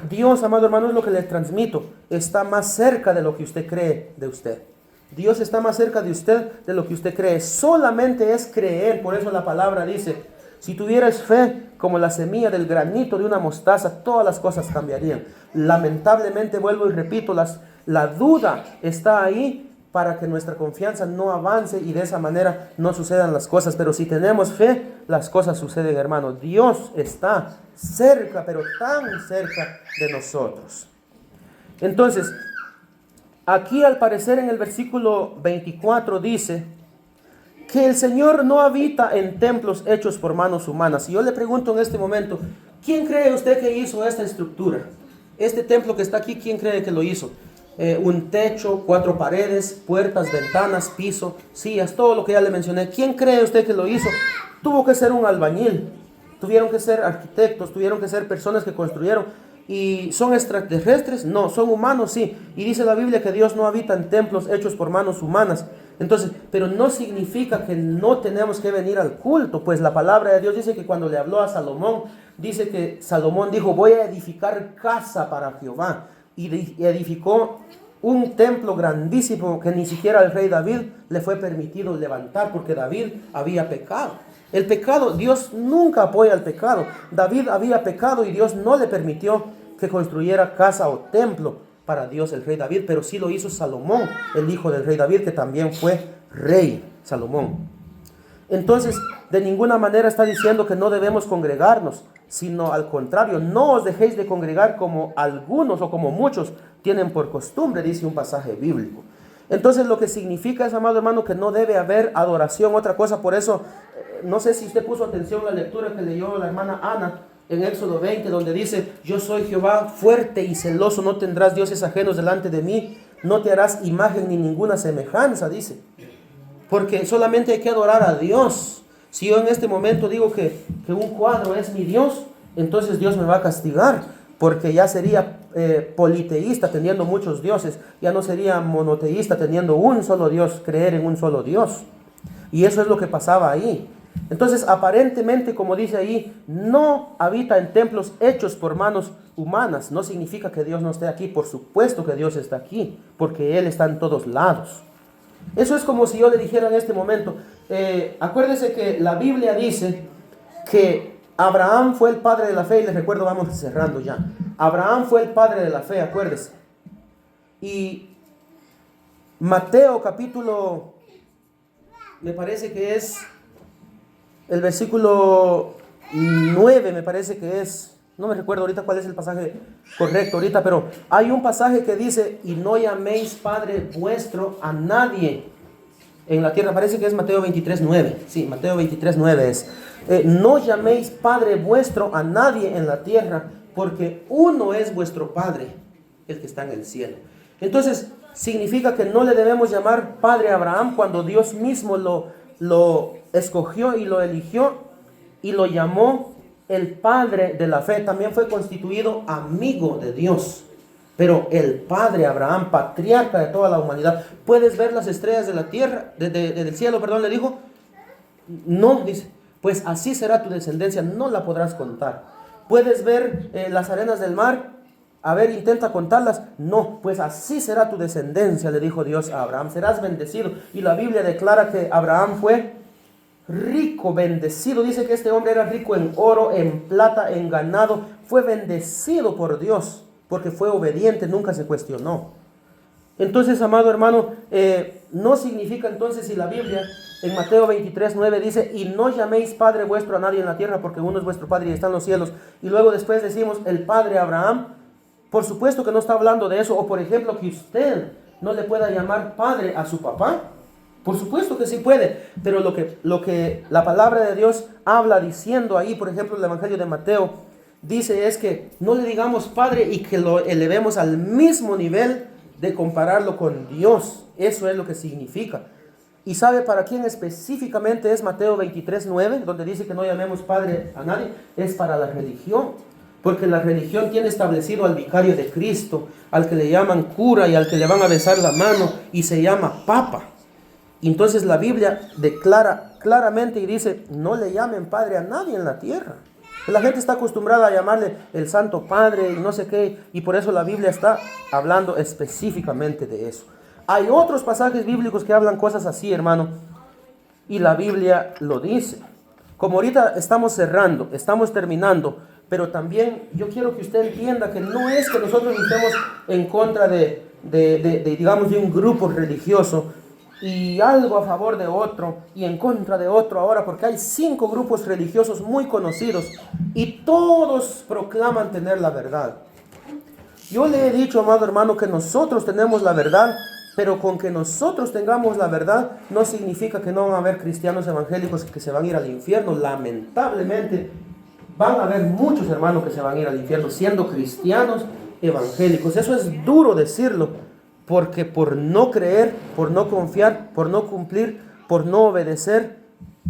Dios, amado hermano, es lo que le transmito, está más cerca de lo que usted cree de usted. Dios está más cerca de usted de lo que usted cree. Solamente es creer. Por eso la palabra dice, si tuvieras fe como la semilla del granito de una mostaza, todas las cosas cambiarían. Lamentablemente, vuelvo y repito, la duda está ahí para que nuestra confianza no avance y de esa manera no sucedan las cosas. Pero si tenemos fe, las cosas suceden, hermano. Dios está cerca, pero tan cerca de nosotros. Entonces, aquí al parecer en el versículo 24 dice que el Señor no habita en templos hechos por manos humanas. Y yo le pregunto en este momento, ¿quién cree usted que hizo esta estructura? Este templo que está aquí, ¿quién cree que lo hizo? Un techo, 4 paredes, puertas, ventanas, piso, sillas, todo lo que ya le mencioné. ¿Quién cree usted que lo hizo? Tuvo que ser un albañil, tuvieron que ser arquitectos, tuvieron que ser personas que construyeron. ¿Y son extraterrestres? No, son humanos, sí. Y dice la Biblia que Dios no habita en templos hechos por manos humanas. Entonces, pero no significa que no tenemos que venir al culto, pues la palabra de Dios dice que cuando le habló a Salomón, dice que Salomón dijo, voy a edificar casa para Jehová. Y edificó un templo grandísimo que ni siquiera al rey David le fue permitido levantar porque David había pecado. El pecado, Dios nunca apoya el pecado. David había pecado y Dios no le permitió que construyera casa o templo para Dios el rey David, pero sí lo hizo Salomón, el hijo del rey David, que también fue rey Salomón. Entonces, de ninguna manera está diciendo que no debemos congregarnos, sino al contrario, no os dejéis de congregar como algunos o como muchos tienen por costumbre, dice un pasaje bíblico. Entonces, lo que significa es, amado hermano, que no debe haber adoración, otra cosa. Por eso, no sé si usted puso atención a la lectura que leyó la hermana Ana en Éxodo 20, donde dice, yo soy Jehová fuerte y celoso, no tendrás dioses ajenos delante de mí, no te harás imagen ni ninguna semejanza, dice. Porque solamente hay que adorar a Dios. Si yo en este momento digo que un cuadro es mi Dios, entonces Dios me va a castigar, porque ya sería politeísta teniendo muchos dioses, ya no sería monoteísta teniendo un solo Dios, creer en un solo Dios. Y eso es lo que pasaba ahí. Entonces, aparentemente, como dice ahí, no habita en templos hechos por manos humanas. No significa que Dios no esté aquí. Por supuesto que Dios está aquí, porque Él está en todos lados. Eso es como si yo le dijera en este momento, acuérdese que la Biblia dice que Abraham fue el padre de la fe, y les recuerdo, vamos cerrando ya. Abraham fue el padre de la fe, acuérdese. Y Mateo capítulo, me parece que es el versículo 9, me parece que es, no me recuerdo ahorita cuál es el pasaje correcto ahorita, pero hay un pasaje que dice, y no llaméis Padre vuestro a nadie en la tierra. Parece que es Mateo 23:9. Sí, Mateo 23:9 es. No llaméis Padre vuestro a nadie en la tierra, porque uno es vuestro Padre, el que está en el cielo. Entonces, significa que no le debemos llamar Padre a Abraham cuando Dios mismo lo escogió y lo eligió y lo llamó el Padre de la fe. También fue constituido amigo de Dios. Pero el Padre Abraham, patriarca de toda la humanidad, ¿puedes ver las estrellas de la tierra, del cielo, perdón, le dijo? No, dice, pues así será tu descendencia, no la podrás contar. ¿Puedes ver las arenas del mar? A ver, intenta contarlas. No, pues así será tu descendencia, le dijo Dios a Abraham, serás bendecido. Y la Biblia declara que Abraham fue rico, bendecido. Dice que este hombre era rico en oro, en plata, en ganado. Fue bendecido por Dios, porque fue obediente, nunca se cuestionó. Entonces, amado hermano, no significa entonces si la Biblia en Mateo 23:9 dice, y no llaméis Padre vuestro a nadie en la tierra, porque uno es vuestro Padre y está en los cielos. Y luego después decimos, el Padre Abraham. Por supuesto que no está hablando de eso. O por ejemplo, que usted no le pueda llamar padre a su papá. Por supuesto que sí puede. Pero lo que la palabra de Dios habla diciendo ahí, por ejemplo, el Evangelio de Mateo, dice es que no le digamos Padre y que lo elevemos al mismo nivel de compararlo con Dios. Eso es lo que significa. ¿Y sabe para quién específicamente es Mateo 23:9, donde dice que no llamemos Padre a nadie? Es para la religión. Porque la religión tiene establecido al vicario de Cristo, al que le llaman cura y al que le van a besar la mano y se llama Papa. Entonces la Biblia declara claramente y dice, no le llamen Padre a nadie en la tierra. La gente está acostumbrada a llamarle el Santo Padre y no sé qué, y por eso la Biblia está hablando específicamente de eso. Hay otros pasajes bíblicos que hablan cosas así, hermano, y la Biblia lo dice. Como ahorita estamos cerrando, estamos terminando, pero también yo quiero que usted entienda que no es que nosotros estemos en contra digamos, de un grupo religioso y algo a favor de otro y en contra de otro ahora, porque hay 5 grupos religiosos muy conocidos y todos proclaman tener la verdad. Yo le he dicho, amado hermano, que nosotros tenemos la verdad, pero con que nosotros tengamos la verdad no significa que no van a haber cristianos evangélicos que se van a ir al infierno. Lamentablemente van a haber muchos hermanos que se van a ir al infierno siendo cristianos evangélicos. Eso es duro decirlo, porque por no creer, por no confiar, por no cumplir, por no obedecer,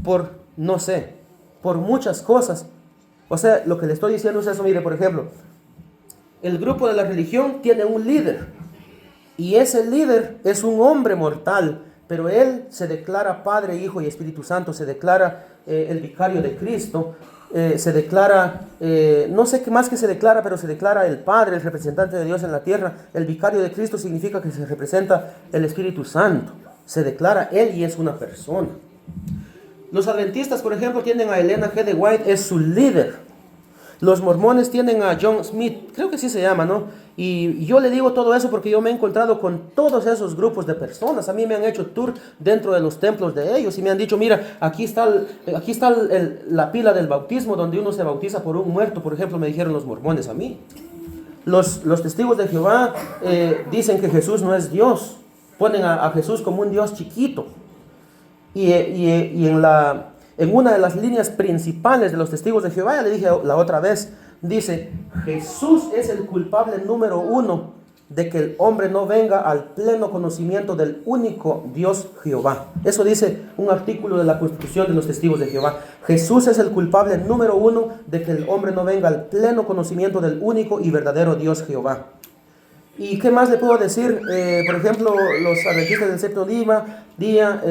por no sé, por muchas cosas. O sea, lo que le estoy diciendo es eso. Mire, por ejemplo, el grupo de la religión tiene un líder, y ese líder es un hombre mortal, pero él se declara Padre, Hijo y Espíritu Santo, se declara el vicario de Cristo, se declara, no sé qué más que se declara, pero se declara el Padre, el representante de Dios en la tierra. El vicario de Cristo significa que se representa el Espíritu Santo, se declara él y es una persona. Los adventistas, por ejemplo, tienen a Elena G. de White, es su líder. Los mormones tienen a John Smith, creo que sí se llama, ¿no? Y yo le digo todo eso porque yo me he encontrado con todos esos grupos de personas. A mí me han hecho tour dentro de los templos de ellos y me han dicho, mira, aquí está la pila del bautismo donde uno se bautiza por un muerto, por ejemplo, me dijeron los mormones a mí. Los testigos de Jehová dicen que Jesús no es Dios, ponen a Jesús como un Dios chiquito. Y en una de las líneas principales de los testigos de Jehová, ya le dije la otra vez, dice, Jesús es el culpable número 1 de que el hombre no venga al pleno conocimiento del único Dios Jehová. Eso dice un artículo de la Constitución de los Testigos de Jehová. Jesús es el culpable número 1 de que el hombre no venga al pleno conocimiento del único y verdadero Dios Jehová. ¿Y qué más le puedo decir? Por ejemplo, los adventistas del séptimo día,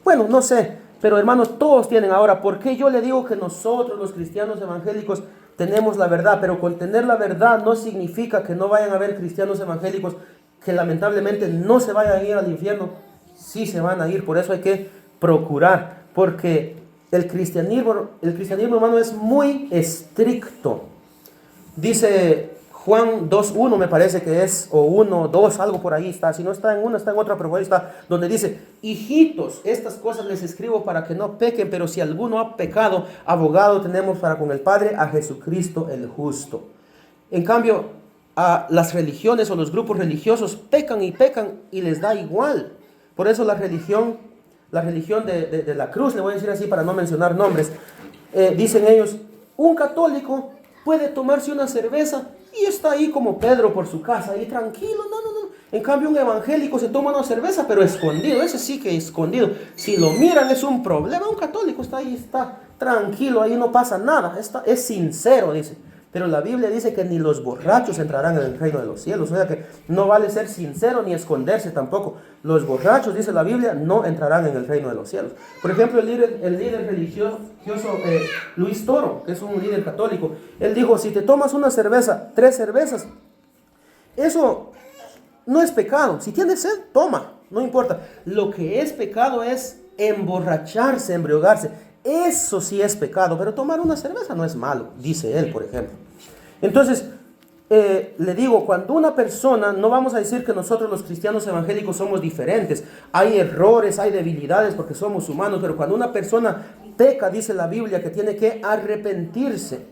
bueno, no sé, pero hermanos, todos tienen ahora. ¿Por qué yo le digo que nosotros, los cristianos evangélicos, tenemos la verdad? Pero con tener la verdad no significa que no vayan a haber cristianos evangélicos que lamentablemente no se vayan a ir al infierno. Sí se van a ir, por eso hay que procurar, porque el cristianismo, hermano, es muy estricto. Dice Juan 2.1 me parece que es, o 1.2, algo por ahí está. Si no está en una, está en otra, pero ahí está, donde dice, hijitos, estas cosas les escribo para que no pequen, pero si alguno ha pecado, abogado tenemos para con el Padre, a Jesucristo el justo. En cambio, a las religiones o los grupos religiosos pecan y les da igual. Por eso la religión de la cruz, le voy a decir así para no mencionar nombres, dicen ellos, un católico puede tomarse una cerveza y está ahí como Pedro por su casa, ahí tranquilo, no. En cambio, un evangélico se toma una cerveza, pero escondido, ese sí que escondido. Si lo miran es un problema. Un católico está ahí, está tranquilo, ahí no pasa nada, es sincero, dice. Pero la Biblia dice que ni los borrachos entrarán en el reino de los cielos. O sea que no vale ser sincero ni esconderse tampoco. Los borrachos, dice la Biblia, no entrarán en el reino de los cielos. Por ejemplo, el líder religioso Luis Toro, que es un líder católico, él dijo, si te tomas una cerveza, 3 cervezas, eso no es pecado. Si tienes sed, toma, no importa. Lo que es pecado es emborracharse, embriagarse. Eso sí es pecado, pero tomar una cerveza no es malo, dice él, por ejemplo. Entonces, le digo, cuando una persona, no vamos a decir que nosotros los cristianos evangélicos somos diferentes, hay errores, hay debilidades porque somos humanos, pero cuando una persona peca, dice la Biblia que tiene que arrepentirse.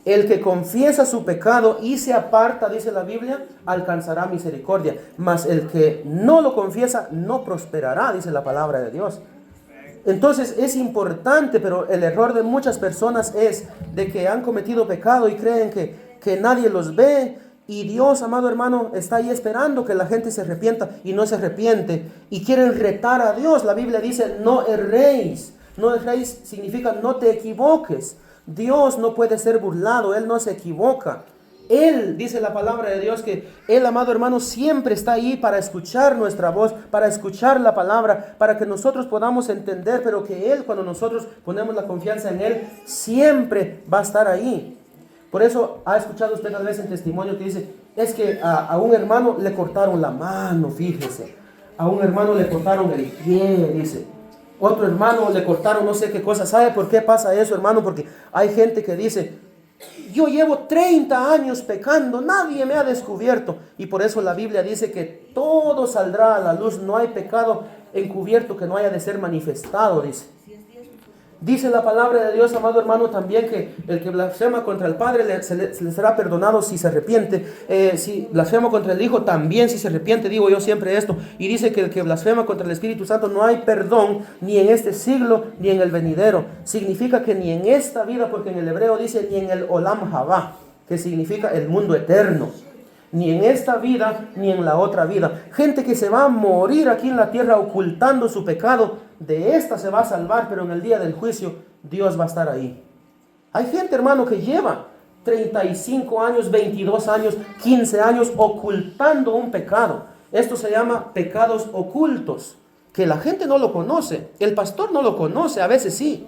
El que confiesa su pecado y se aparta, dice la Biblia, alcanzará misericordia, mas el que no lo confiesa no prosperará, dice la palabra de Dios. Entonces es importante, pero el error de muchas personas es de que han cometido pecado y creen que nadie los ve, y Dios, amado hermano, está ahí esperando que la gente se arrepienta y no se arrepiente y quieren retar a Dios. La Biblia dice, no erréis. No erréis significa no te equivoques. Dios no puede ser burlado, Él no se equivoca. Él, dice la palabra de Dios, que Él, amado hermano, siempre está ahí para escuchar nuestra voz, para escuchar la palabra, para que nosotros podamos entender, pero que Él, cuando nosotros ponemos la confianza en Él, siempre va a estar ahí. Por eso ha escuchado usted tal vez en testimonio que dice, es que a un hermano le cortaron la mano, fíjese. A un hermano le cortaron el pie, dice. Otro hermano le cortaron no sé qué cosa. ¿Sabe por qué pasa eso, hermano? Porque hay gente que dice, yo llevo 30 años pecando, nadie me ha descubierto. Y por eso la Biblia dice que todo saldrá a la luz. No hay pecado encubierto que no haya de ser manifestado, dice. Dice la palabra de Dios, amado hermano, también que el que blasfema contra el Padre se le será perdonado si se arrepiente. Si blasfema contra el Hijo, también si se arrepiente, digo yo siempre esto. Y dice que el que blasfema contra el Espíritu Santo no hay perdón ni en este siglo ni en el venidero. Significa que ni en esta vida, porque en el hebreo dice ni en el Olam Haba, que significa el mundo eterno. Ni en esta vida, ni en la otra vida. Gente que se va a morir aquí en la tierra ocultando su pecado, de esta se va a salvar, pero en el día del juicio Dios va a estar ahí. Hay gente, hermano, que lleva 35 años, 22 años, 15 años ocultando un pecado. Esto se llama pecados ocultos, que la gente no lo conoce. El pastor no lo conoce, a veces sí.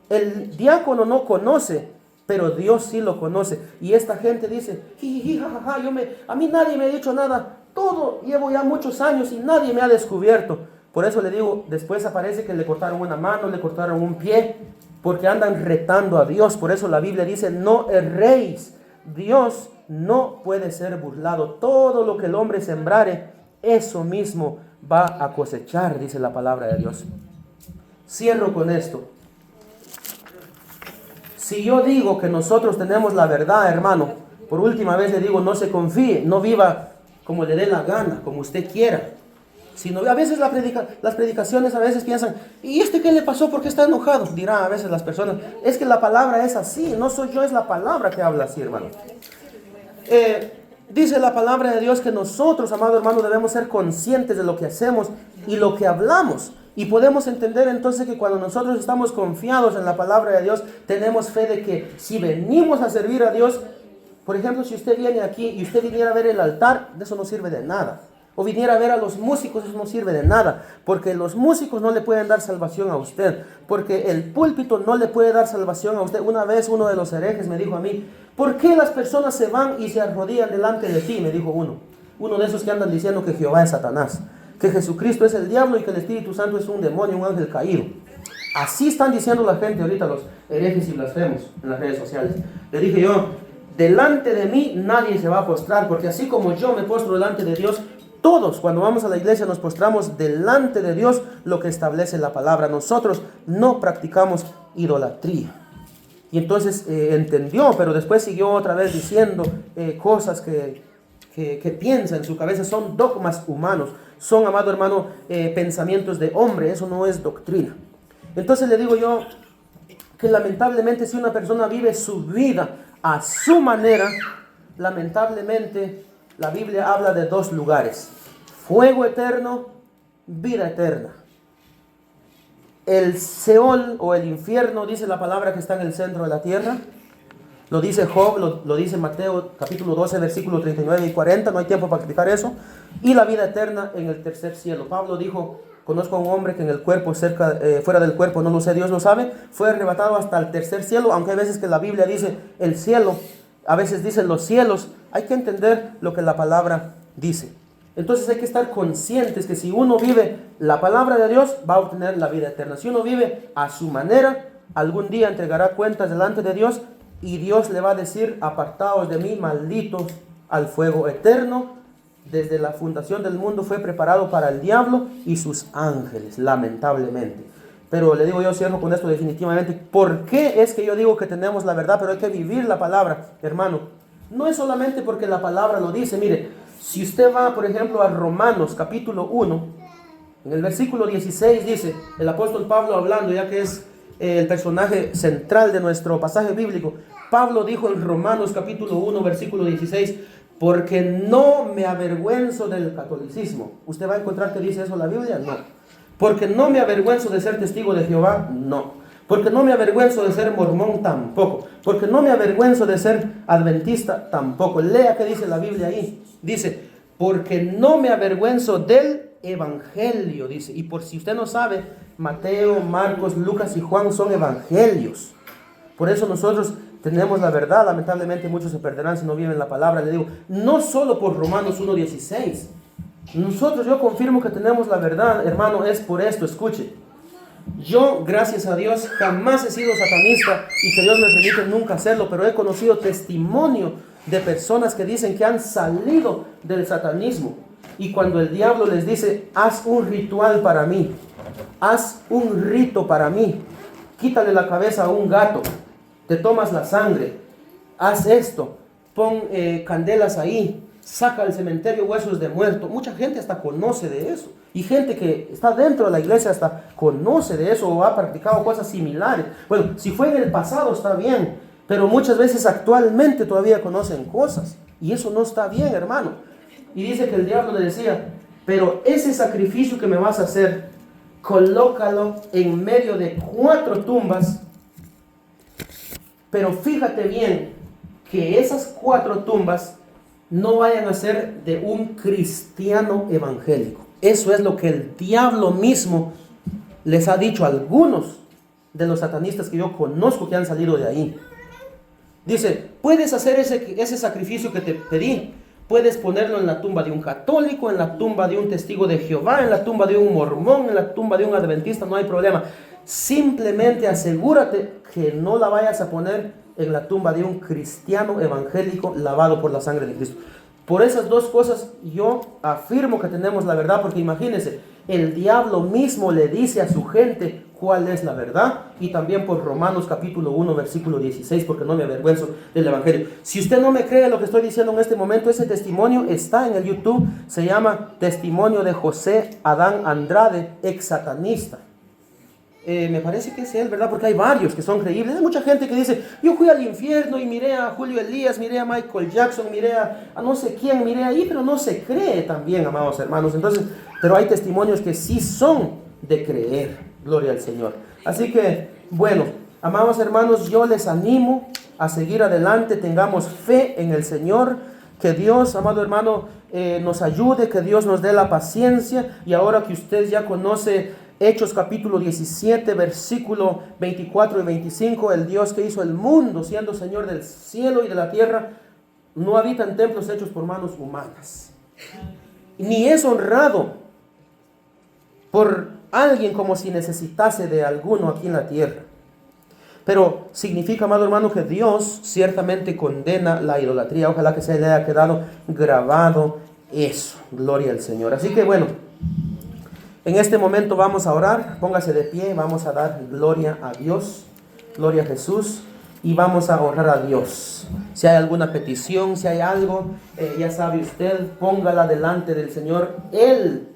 El diácono no conoce, pero Dios sí lo conoce. Y esta gente dice, jiji, jajaja, a mí nadie me ha dicho nada. Todo, llevo ya muchos años y nadie me ha descubierto. Por eso le digo, después aparece que le cortaron una mano, le cortaron un pie, porque andan retando a Dios. Por eso la Biblia dice, no erréis. Dios no puede ser burlado. Todo lo que el hombre sembrare, eso mismo va a cosechar, dice la palabra de Dios. Cierro con esto. Si yo digo que nosotros tenemos la verdad, hermano, por última vez le digo, no se confíe, no viva como le dé la gana, como usted quiera. Sino, a veces las predicaciones a veces piensan, ¿y este qué le pasó? ¿Por qué está enojado? Dirán a veces las personas, es que la palabra es así, no soy yo, es la palabra que habla así, hermano. Dice la palabra de Dios que nosotros, amado hermano, debemos ser conscientes de lo que hacemos y lo que hablamos. Y podemos entender entonces que cuando nosotros estamos confiados en la palabra de Dios, tenemos fe de que si venimos a servir a Dios, por ejemplo, si usted viene aquí y usted viniera a ver el altar, de eso no sirve de nada. O viniera a ver a los músicos, eso no sirve de nada. Porque los músicos no le pueden dar salvación a usted. Porque el púlpito no le puede dar salvación a usted. Una vez uno de los herejes me dijo a mí, ¿por qué las personas se van y se arrodillan delante de ti? Me dijo uno. Uno de esos que andan diciendo que Jehová es Satanás, que Jesucristo es el diablo y que el Espíritu Santo es un demonio, un ángel caído. Así están diciendo la gente ahorita, los herejes y blasfemos en las redes sociales. Le dije yo, delante de mí nadie se va a postrar, porque así como yo me postro delante de Dios, todos cuando vamos a la iglesia nos postramos delante de Dios, lo que establece la palabra. Nosotros no practicamos idolatría. Y entonces entendió, pero después siguió otra vez diciendo cosas que piensa en su cabeza, son dogmas humanos, son, amado hermano, pensamientos de hombre, eso no es doctrina. Entonces le digo yo que lamentablemente si una persona vive su vida a su manera, lamentablemente la Biblia habla de dos lugares: fuego eterno, vida eterna. El Seol o el infierno, dice la palabra, que está en el centro de la tierra. Lo dice Job, lo dice Mateo capítulo 12, versículos 39 y 40, no hay tiempo para explicar eso. Y la vida eterna en el tercer cielo. Pablo dijo, conozco a un hombre que en el cuerpo, fuera del cuerpo, no lo sé, Dios lo sabe, fue arrebatado hasta el tercer cielo, aunque hay veces que la Biblia dice el cielo, a veces dice los cielos. Hay que entender lo que la palabra dice. Entonces hay que estar conscientes que si uno vive la palabra de Dios, va a obtener la vida eterna. Si uno vive a su manera, algún día entregará cuentas delante de Dios, y Dios le va a decir, apartaos de mí, malditos, al fuego eterno. Desde la fundación del mundo fue preparado para el diablo y sus ángeles, lamentablemente. Pero le digo, yo cierro con esto definitivamente. ¿Por qué es que yo digo que tenemos la verdad, pero hay que vivir la palabra, hermano? No es solamente porque la palabra lo dice. Mire, si usted va, por ejemplo, a Romanos capítulo 1, en el versículo 16 dice, el apóstol Pablo hablando, ya que es el personaje central de nuestro pasaje bíblico, Pablo dijo en Romanos capítulo 1, versículo 16, porque no me avergüenzo del catolicismo. ¿Usted va a encontrar que dice eso en la Biblia? No. Porque no me avergüenzo de ser testigo de Jehová, no. Porque no me avergüenzo de ser mormón, tampoco. Porque no me avergüenzo de ser adventista, tampoco. Lea qué dice la Biblia ahí. Dice, porque no me avergüenzo del evangelio, dice. Y por si usted no sabe, Mateo, Marcos, Lucas y Juan son evangelios. Por eso nosotros tenemos la verdad. Lamentablemente muchos se perderán si no viven la palabra. Le digo, no solo por Romanos 1:16. Nosotros, yo confirmo que tenemos la verdad, hermano, es por esto. Escuche, yo, gracias a Dios, jamás he sido satanista, y que Dios me permite nunca hacerlo, pero he conocido testimonio de personas que dicen que han salido del satanismo, y cuando el diablo les dice, haz un ritual para mí, haz un rito para mí, quítale la cabeza a un gato, te tomas la sangre, haz esto, pon candelas ahí, saca al cementerio huesos de muerto. Mucha gente hasta conoce de eso. Y gente que está dentro de la iglesia hasta conoce de eso o ha practicado cosas similares. Bueno, si fue en el pasado está bien, pero muchas veces actualmente todavía conocen cosas. Y eso no está bien, hermano. Y dice que el diablo le decía, pero ese sacrificio que me vas a hacer, colócalo en medio de 4 tumbas. Pero fíjate bien que esas 4 tumbas no vayan a ser de un cristiano evangélico. Eso es lo que el diablo mismo les ha dicho a algunos de los satanistas que yo conozco que han salido de ahí. Dice, puedes hacer ese sacrificio que te pedí, puedes ponerlo en la tumba de un católico, en la tumba de un testigo de Jehová, en la tumba de un mormón, en la tumba de un adventista, no hay problema. Simplemente asegúrate que no la vayas a poner en la tumba de un cristiano evangélico lavado por la sangre de Cristo. Por esas 2 cosas yo afirmo que tenemos la verdad, porque imagínense, el diablo mismo le dice a su gente cuál es la verdad, y también por Romanos capítulo 1 versículo 16, porque no me avergüenzo del evangelio. Si usted no me cree lo que estoy diciendo en este momento, ese testimonio está en el YouTube, se llama Testimonio de José Adán Andrade, ex satanista. Me parece que es él, ¿verdad? Porque hay varios que son creíbles. Hay mucha gente que dice, yo fui al infierno y miré a Julio Elías, miré a Michael Jackson, miré a no sé quién, miré ahí, pero no se cree también, amados hermanos. Entonces, pero hay testimonios que sí son de creer. Gloria al Señor. Así que, bueno, amados hermanos, yo les animo a seguir adelante, tengamos fe en el Señor, que Dios, amado hermano, nos ayude, que Dios nos dé la paciencia. Y ahora que usted ya conoce Hechos capítulo 17, versículo 24 y 25, el Dios que hizo el mundo, siendo Señor del cielo y de la tierra, no habita en templos hechos por manos humanas, ni es honrado por alguien como si necesitase de alguno aquí en la tierra. Pero significa, amado hermano, que Dios ciertamente condena la idolatría. Ojalá que se le haya quedado grabado eso. Gloria al Señor. Así que bueno, en este momento vamos a orar. Póngase de pie, vamos a dar gloria a Dios, gloria a Jesús, y vamos a honrar a Dios. Si hay alguna petición, si hay algo, ya sabe usted, póngala delante del Señor. Él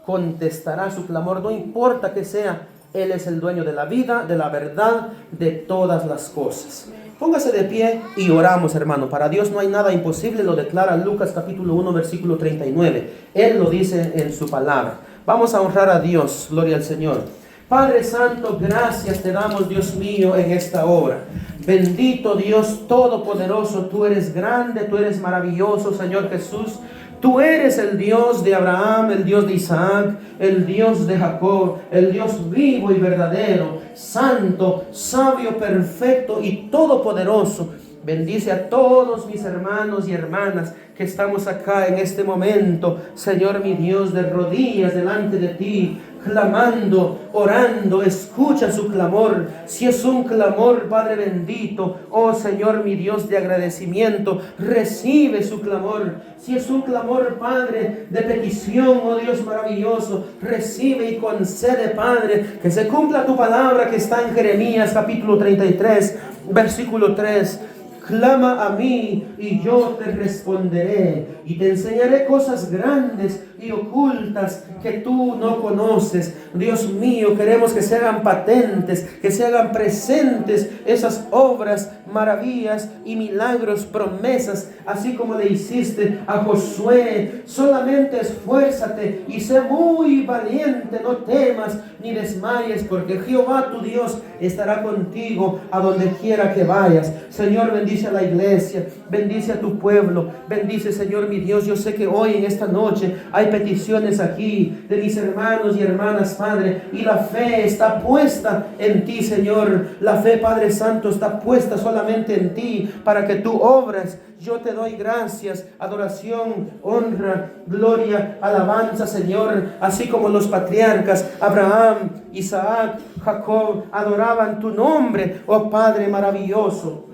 contestará su clamor, no importa que sea. Él es el dueño de la vida, de la verdad, de todas las cosas. Póngase de pie y oramos, hermano. Para Dios no hay nada imposible, lo declara Lucas capítulo 1, versículo 39. Él lo dice en su palabra. Vamos a honrar a Dios, gloria al Señor. Padre Santo, gracias te damos, Dios mío, en esta hora. Bendito Dios Todopoderoso, tú eres grande, tú eres maravilloso, Señor Jesús. Tú eres el Dios de Abraham, el Dios de Isaac, el Dios de Jacob, el Dios vivo y verdadero, santo, sabio, perfecto y todopoderoso. Bendice a todos mis hermanos y hermanas que estamos acá en este momento, Señor mi Dios, de rodillas delante de ti, clamando, orando. Escucha su clamor. Si es un clamor, Padre bendito, oh Señor mi Dios, de agradecimiento, recibe su clamor. Si es un clamor, Padre, de petición, oh Dios maravilloso, recibe y concede, Padre, que se cumpla tu palabra que está en Jeremías capítulo 33, versículo 3. Clama a mí y yo te responderé y te enseñaré cosas grandes y ocultas que tú no conoces. Dios mío, queremos que se hagan patentes, que se hagan presentes esas obras, maravillas y milagros, promesas, así como le hiciste a Josué. Solamente esfuérzate y sé muy valiente, no temas ni desmayes, porque Jehová tu Dios estará contigo a donde quiera que vayas. Señor, bendice a la iglesia, bendice a tu pueblo, bendice, Señor mi Dios. Yo sé que hoy en esta noche hay peticiones aquí de mis hermanos y hermanas, Padre, y la fe está puesta en ti, Señor. La fe, Padre Santo, está puesta solamente en ti para que tú obres. Yo te doy gracias, adoración, honra, gloria, alabanza, Señor, así como los patriarcas Abraham, Isaac, Jacob adoraban tu nombre, oh Padre maravilloso.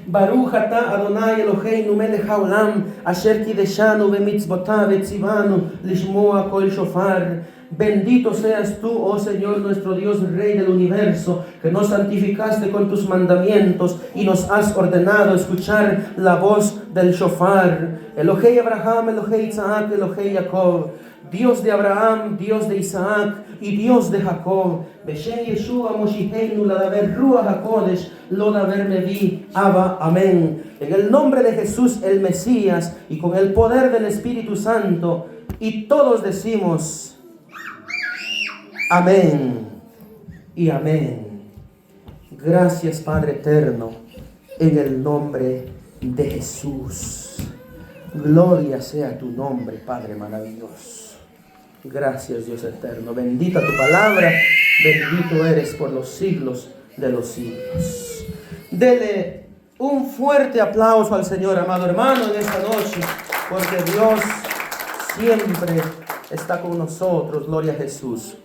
Baruch ata Adonai Eloheinu melech haolam asher kideshanu bemitzvotav etzivanu lishmoa kol shofar. Bendito seas tú, oh Señor, nuestro Dios, Rey del universo, que nos santificaste con tus mandamientos y nos has ordenado escuchar la voz del shofar. Elohei Abraham, Elohei Isaac, Elohei Jacob. Dios de Abraham, Dios de Isaac y Dios de Jacob. Beshem Yeshua Moshiheinu Ladaber Ruach HaKodesh Lodaber Mevi Abba. Amén. En el nombre de Jesús el Mesías y con el poder del Espíritu Santo. Y todos decimos amén y amén. Gracias, Padre eterno, en el nombre de Jesús. Gloria sea tu nombre, Padre maravilloso. Gracias, Dios eterno. Bendita tu palabra. Bendito eres por los siglos de los siglos. Dele un fuerte aplauso al Señor, amado hermano, en esta noche, porque Dios siempre está con nosotros. Gloria a Jesús.